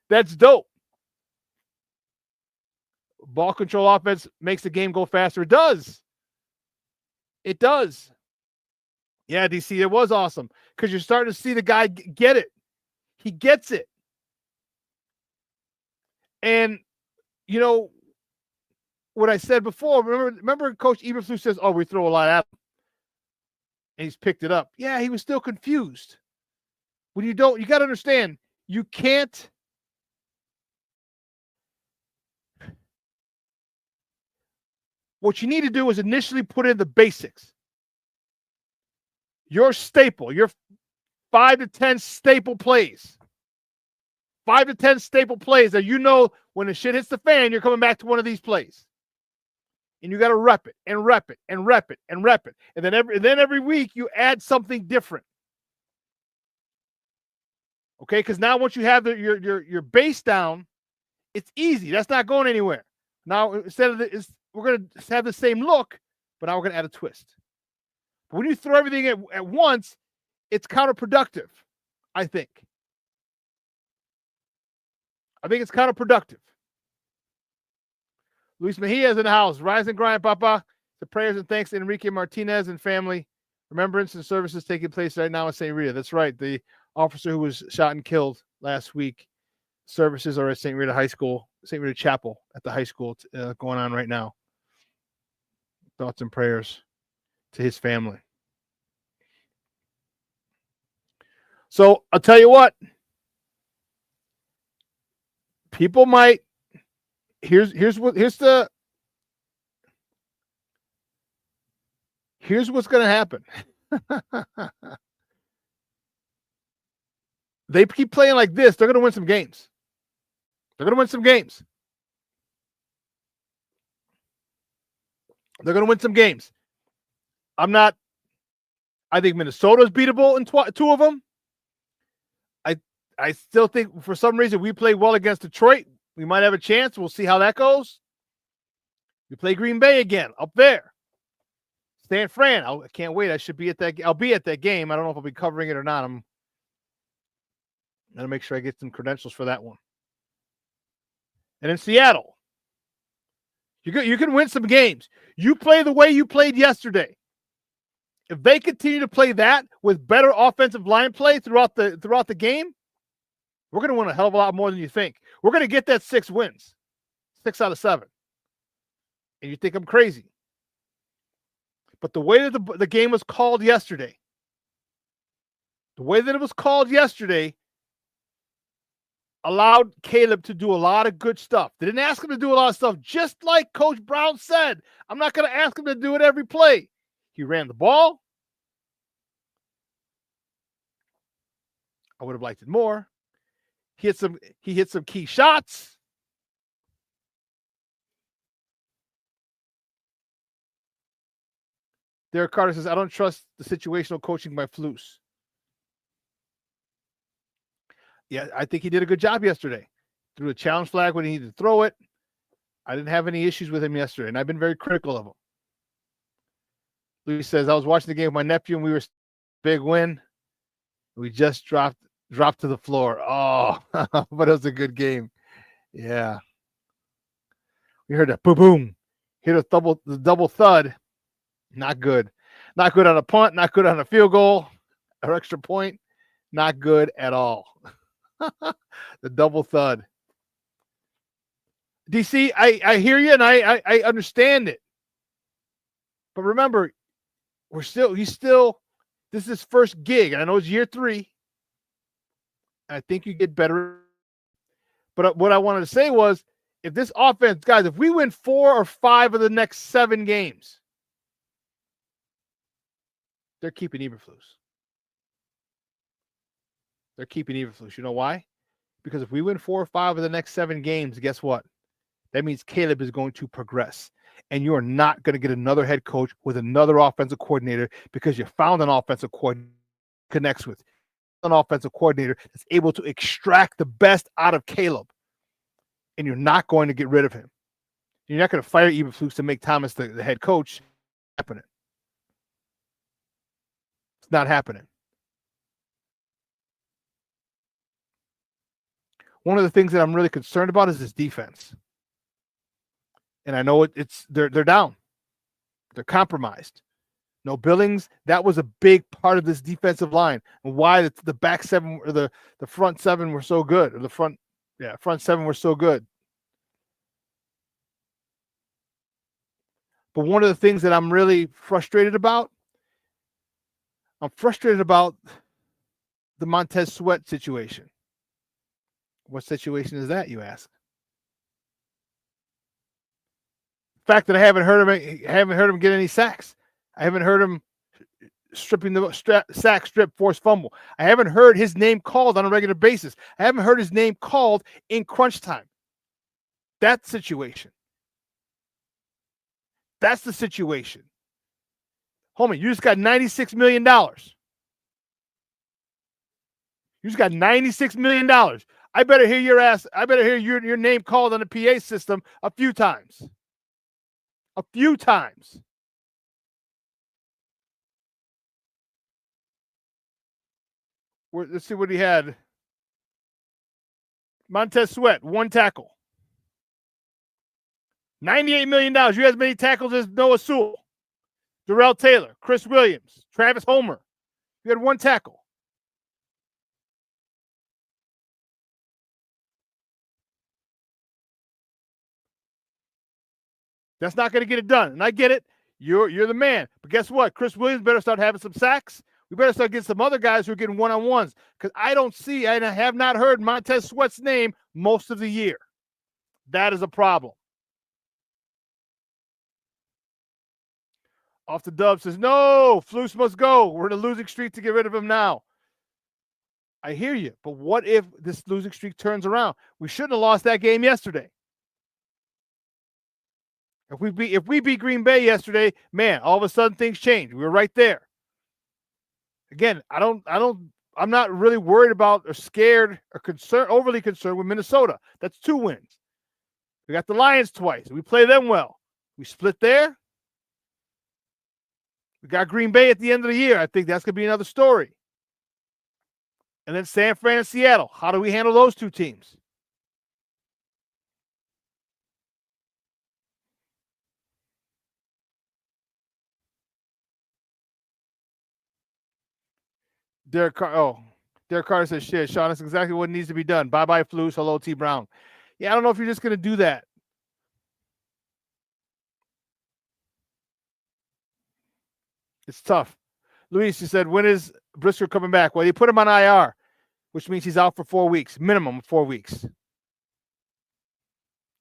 That's dope. Ball control offense makes the game go faster. It does. It does. Yeah, DC, it was awesome because you're starting to see the guy get it. He gets it. And, you know, what I said before, remember Coach Eberflus says, oh, we throw a lot at him. And he's picked it up. Yeah, he was still confused. When you got to understand, you can't. What you need to do is initially put in the basics. Your staple, your 5 to 10 staple plays. 5 to 10 staple plays that you know when the shit hits the fan, you're coming back to one of these plays. And you got to rep it and rep it and rep it and rep it. And then every week you add something different. Okay, because now once you have your base down, It's easy. That's not going anywhere. Now, instead of we're going to have the same look, but now we're going to add a twist. But when you throw everything at once, it's counterproductive, I think. I think it's counterproductive. Luis Mejia's in the house. Rise and grind, Papa. The prayers and thanks to Enrique Martinez and family. Remembrance and services taking place right now in St. Rita. That's right. The officer who was shot and killed last week. Services are at St. Rita High School, St. Rita Chapel at the high school going on right now. Thoughts and prayers to his family. So I'll tell you what. People might. Here's what's going to happen. They keep playing like this, they're going to win some games. They're going to win some games. They're going to win some games. I think Minnesota's beatable in two of them. I still think for some reason we play well against Detroit. We might have a chance. We'll see how that goes. We play Green Bay again up there. San Fran. I can't wait. I should be at that. I'll be at that game. I don't know if I'll be covering it or not. I'm going to make sure I get some credentials for that one. And in Seattle, you can win some games. You play the way you played yesterday. If they continue to play that with better offensive line play throughout the game, we're going to win a hell of a lot more than you think. We're going to get that 6 wins, 6 out of 7. And you think I'm crazy. But the way that the game was called yesterday, allowed Caleb to do a lot of good stuff. They didn't ask him to do a lot of stuff, just like Coach Brown said. I'm not going to ask him to do it every play. He ran the ball. I would have liked it more. He hit some key shots. Derek Carter says, I don't trust the situational coaching by Flus. Yeah, I think he did a good job yesterday. Threw a challenge flag when he needed to throw it. I didn't have any issues with him yesterday, and I've been very critical of him. Luis says, I was watching the game with my nephew, and we were big win. We just dropped to the floor. Oh, but it was a good game. Yeah. We heard a boom. Hit the double thud. Not good. Not good on a punt. Not good on a field goal or extra point. Not good at all. The double thud. DC, I hear you and I understand it. But remember, he's still, this is his first gig. And I know it's year 3. I think you get better. But what I wanted to say was, if this offense, guys, if we win 4 or 5 of the next 7 games, they're keeping Eberflus. They're keeping Eberflus. You know why? Because if we win 4 or 5 of the next 7 games, guess what? That means Caleb is going to progress. And you are not going to get another head coach with another offensive coordinator because you found an offensive coordinator connects with. An offensive coordinator that's able to extract the best out of Caleb. And you're not going to get rid of him. You're not going to fire Eberflus to make Thomas the head coach. It's happening. It's not happening. One of the things that I'm really concerned about is this defense. And I know they're down. They're compromised. No Billings, that was a big part of this defensive line and why the back 7 or the front 7 were so good, or front 7 were so good. But one of the things that I'm really frustrated about, the Montez Sweat situation. What situation is that, you ask? The fact that I haven't heard him get any sacks. I haven't heard him stripping the sack, strip, force fumble. I haven't heard his name called on a regular basis. I haven't heard his name called in crunch time. That situation. That's the situation. Homie, you just got $96 million. You just got $96 million. I better hear your ass. I better hear your name called on the PA system a few times. A few times. Let's see what he had. Montez Sweat, 1 tackle. $98 million. You have as many tackles as Noah Sewell, Darrell Taylor, Chris Williams, Travis Homer. You had 1 tackle. That's not going to get it done. And I get it. You're the man. But guess what? Chris Williams better start having some sacks. We better start getting some other guys who are getting one-on-ones. Because I don't see, and I have not heard Montez Sweat's name most of the year. That is a problem. Off the dub says, no, Flus must go. We're in a losing streak to get rid of him now. I hear you. But what if this losing streak turns around? We shouldn't have lost that game yesterday. If we beat Green Bay yesterday, man, all of a sudden things change. We were right there. Again, I'm not really worried about or scared or overly concerned with Minnesota. That's 2 wins. We got the Lions twice. We play them well. We split there. We got Green Bay at the end of the year. I think that's going to be another story. And then San Fran and Seattle. How do we handle those 2 teams? Derek Carter says, shit, Shawn, that's exactly what needs to be done. Bye-bye, Flus. Hello, T. Brown. Yeah, I don't know if you're just going to do that. It's tough. Luis, he said, when is Brisker coming back? Well, you put him on IR, which means he's out for 4 weeks, minimum 4 weeks.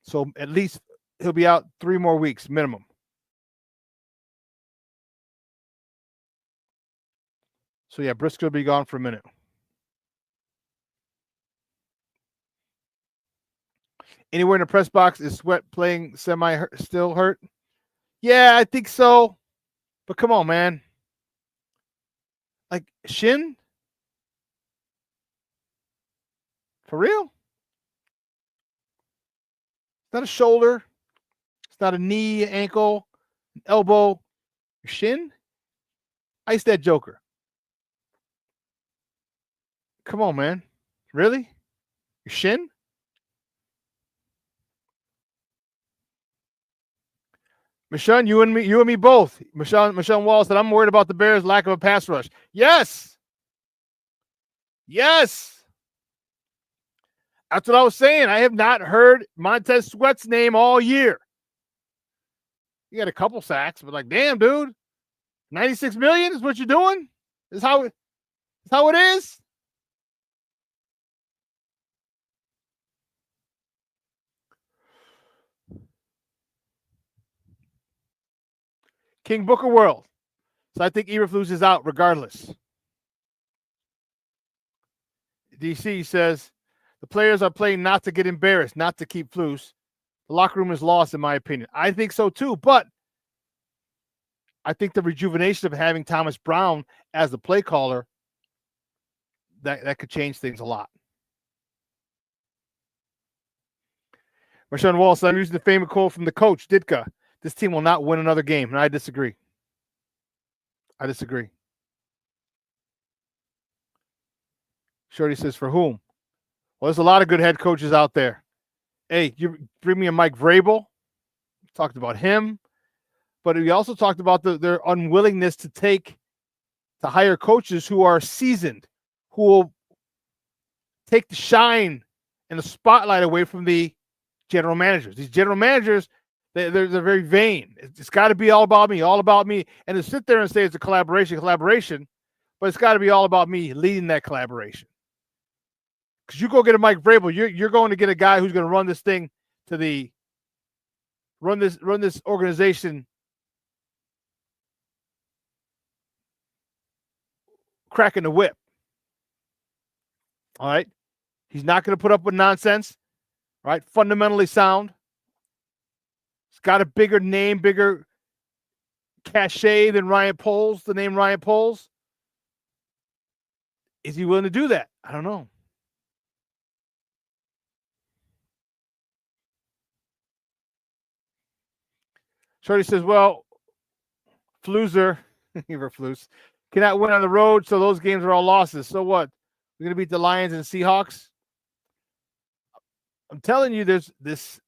So at least he'll be out 3 more weeks, minimum. So, yeah, Brisker will be gone for a minute. Anywhere in the press box, is Sweat playing still hurt? Yeah, I think so. But come on, man. Like, shin? For real? It's not a shoulder. It's not a knee, ankle, elbow. Your shin? Ice that joker. Come on, man. Really? Your shin? Michonne, you and me both. Michonne Wall said, I'm worried about the Bears' lack of a pass rush. Yes. Yes. That's what I was saying. I have not heard Montez Sweat's name all year. You got a couple sacks, but like, damn, dude. 96 million is what you're doing? Is how it is? King Booker World. So I think Eberflus is out regardless. DC says, the players are playing not to get embarrassed, not to keep Flus. The locker room is lost, in my opinion. I think so too, but I think the rejuvenation of having Thomas Brown as the play caller, that could change things a lot. Marshawn Wall said, I'm using the famous quote from the coach, Ditka. This team will not win another game, and I disagree. Shorty says, for whom? Well, there's a lot of good head coaches out there. Hey, you bring me a Mike Vrabel. We talked about him. But we also talked about their unwillingness to hire coaches who are seasoned, who will take the shine and the spotlight away from the general managers. These general managers, they're very vain. It's got to be all about me. And to sit there and say it's a collaboration, but it's got to be all about me leading that collaboration. Because you go get a Mike Vrabel, you're going to get a guy who's going to run this thing run this organization cracking the whip. All right? He's not going to put up with nonsense. Right? Fundamentally sound. He's got a bigger name, bigger cachet than Ryan Poles, the name Ryan Poles. Is he willing to do that? I don't know. Shorty says, well, Floozer, Flus, cannot win on the road, so those games are all losses. So what? We're going to beat the Lions and Seahawks? I'm telling you, there's this.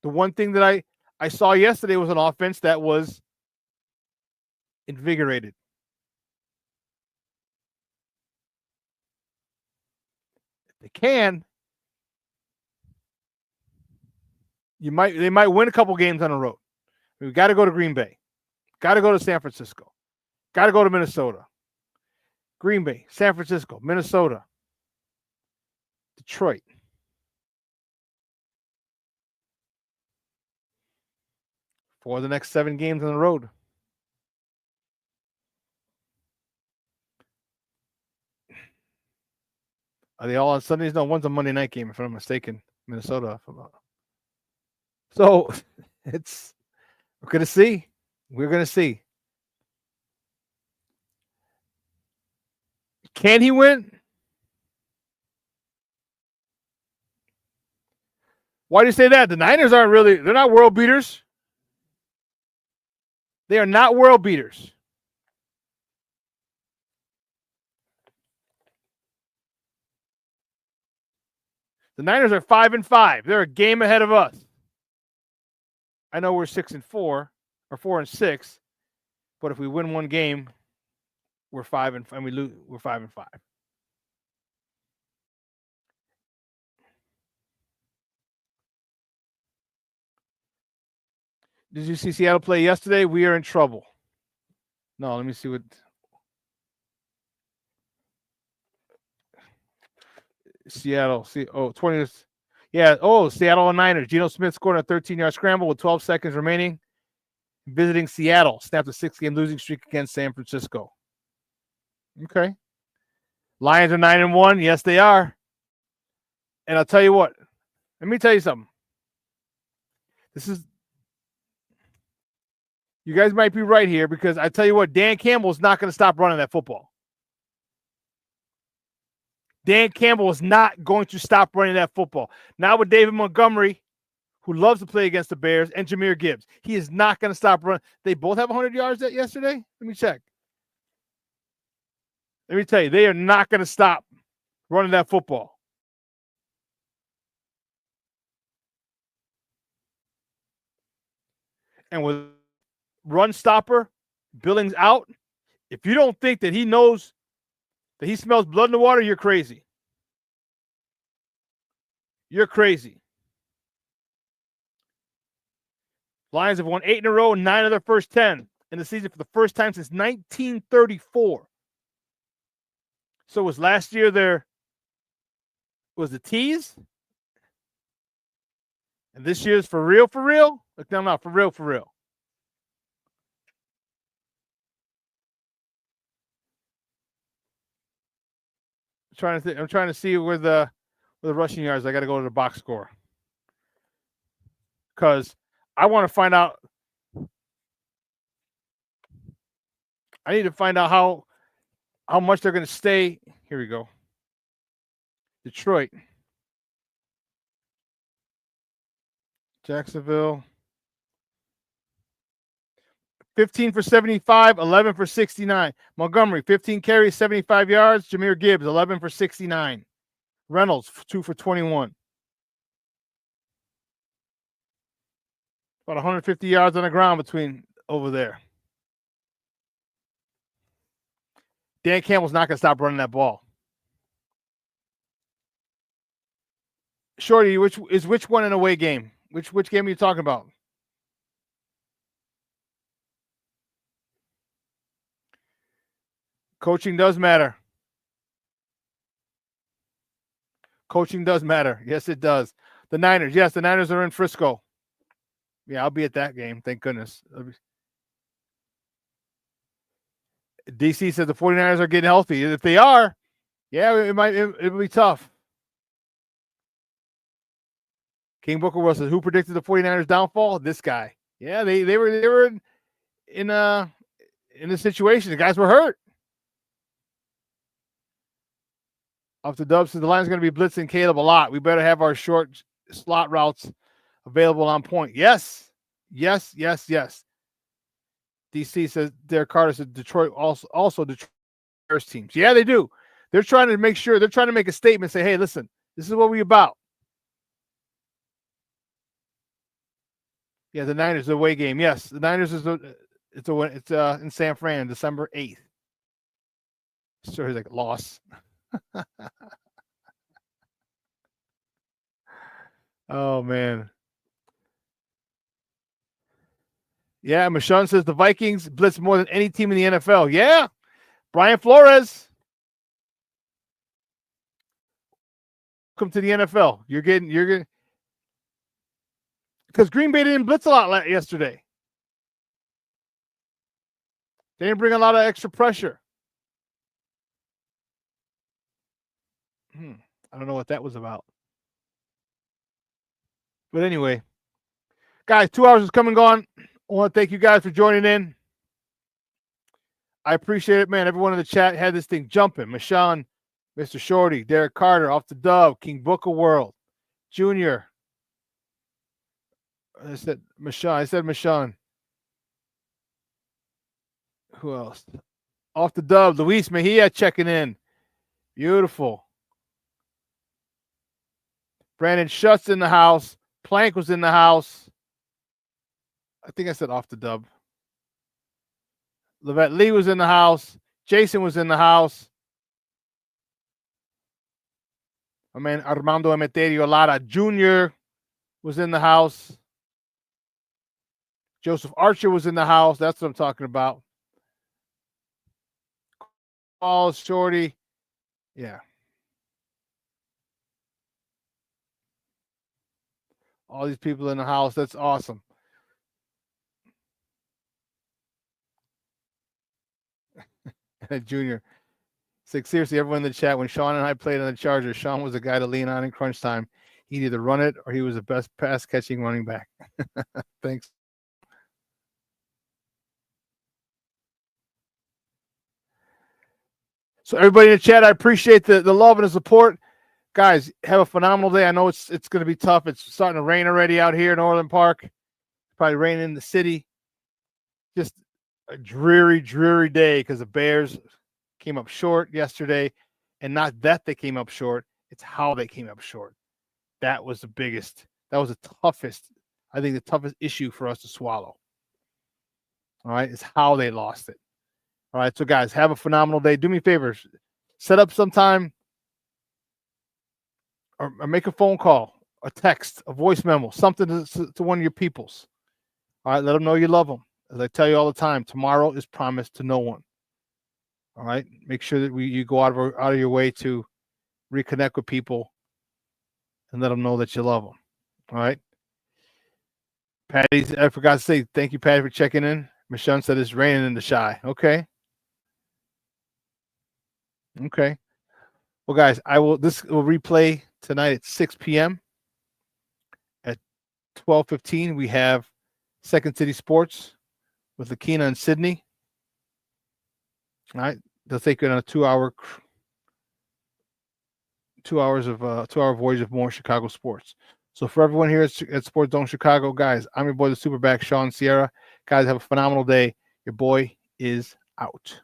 The one thing that I saw yesterday was an offense that was invigorated. If they can, they might win a couple games on the road. We've got to go to Green Bay. Got to go to San Francisco. Got to go to Minnesota. Green Bay, San Francisco, Minnesota, Detroit. For the next 7 games on the road. Are they all on Sundays? No, one's a Monday night game, if I'm not mistaken. Minnesota. So we're going to see. We're going to see. Can he win? Why do you say that? The Niners aren't really, they're not world beaters. They are not world beaters. The Niners are 5-5. They're a game ahead of us. I know we're 6-4 or 4-6, but if we win one game, we're 5 and we lose. We're 5-5. Did you see Seattle play yesterday? We are in trouble. No, let me see what. Seattle. See, 20. Yeah. Oh, Seattle and Niners. Geno Smith scored a 13-yard scramble with 12 seconds remaining. Visiting Seattle. Snapped a 6-game losing streak against San Francisco. Okay. Lions are 9-1. Yes, they are. And I'll tell you what. Let me tell you something. You guys might be right here because I tell you what, Dan Campbell is not going to stop running that football. Dan Campbell is not going to stop running that football. Now with David Montgomery, who loves to play against the Bears, and Jahmyr Gibbs, he is not going to stop running. They both have 100 yards yesterday? Let me check. Let me tell you, they are not going to stop running that football. And with run stopper, Billings out, if you don't think that he knows that he smells blood in the water, you're crazy. You're crazy. Lions have won 8 in a row and 9 of their first 10 in the season for the first time since 1934. So was last year was the tease? And this year's for real, for real? Look, no, for real, for real. I'm trying to see where the rushing yards. I got to go to the box score because I want to find out. I need to find out how much they're going to stay. Here we go. Detroit, Jacksonville. 15 for 75, 11 for 69. Montgomery, 15 carries, 75 yards. Jahmyr Gibbs, 11 for 69. Reynolds, 2 for 21. About 150 yards on the ground between over there. Dan Campbell's not going to stop running that ball. Shorty, which one in away game? Which game are you talking about? Coaching does matter. Coaching does matter. Yes, it does. The Niners. Yes, the Niners are in Frisco. Yeah, I'll be at that game. Thank goodness. DC said the 49ers are getting healthy. If they are, yeah, it'll be tough. King Booker Will says, who predicted the 49ers downfall? This guy. Yeah, they were in a situation. The guys were hurt. Off the Dub says the line's going to be blitzing Caleb a lot. We better have our short slot routes available on point. Yes. DC says Derek Carter said Detroit also Detroit teams. Yeah, they do. They're trying to make sure, they're trying to make a statement, say, hey, listen, this is what we about. Yeah, the Niners away game. Yes, the Niners it's in San Fran, December 8th. So he's like, loss. Oh man. Yeah, Michonne says the Vikings blitz more than any team in the NFL. Yeah. Brian Flores. Welcome to the NFL. You're getting because Green Bay didn't blitz a lot yesterday. They didn't bring a lot of extra pressure. I don't know what that was about. But anyway, guys, 2 hours is come and gone. I want to thank you guys for joining in. I appreciate it, man. Everyone in the chat had this thing jumping. Michonne, Mr. Shorty, Derek Carter, Off the Dove, King Booker World, Junior. I said Michonne. Who else? Off the Dove, Luis Mejia checking in. Beautiful. Brandon Schutz in the house. Plank was in the house. I think I said Off the Dub. Levette Lee was in the house. Jason was in the house. My man Armando Emeterio Lara Jr. was in the house. Joseph Archer was in the house. That's what I'm talking about. Paul Shorty. Yeah. All these people in the house. That's awesome. Junior. It's like, seriously, everyone in the chat, when Shawn and I played on the Chargers, Shawn was the guy to lean on in crunch time. He'd either run it or he was the best pass-catching running back. Thanks. So everybody in the chat, I appreciate the love and the support. Guys, have a phenomenal day. I know it's going to be tough. It's starting to rain already out here in Orland Park. It's probably raining in the city. Just a dreary, dreary day because the Bears came up short yesterday. And not that they came up short, it's how they came up short. That was the biggest, that was the toughest, I think the toughest issue for us to swallow. All right, it's how they lost it. All right, so guys, have a phenomenal day. Do me a favor, set up sometime or make a phone call, a text, a voice memo, something to one of your peoples. All right, let them know you love them. As I tell you all the time, tomorrow is promised to no one. All right, make sure that you go out of your way to reconnect with people and let them know that you love them. All right. Patty, I forgot to say thank you, Patty, for checking in. Michonne said it's raining in the Shy. Okay. Okay. Well, guys, this will replay tonight at 6 p.m. At 12:15, we have Second City Sports with Lakina and Sydney. All right. They'll take it on a 2-hour voyage of more Chicago sports. So for everyone here at Sports Zone Chicago, guys, I'm your boy, the SuperBack, Shawn Sierra. Guys, have a phenomenal day. Your boy is out.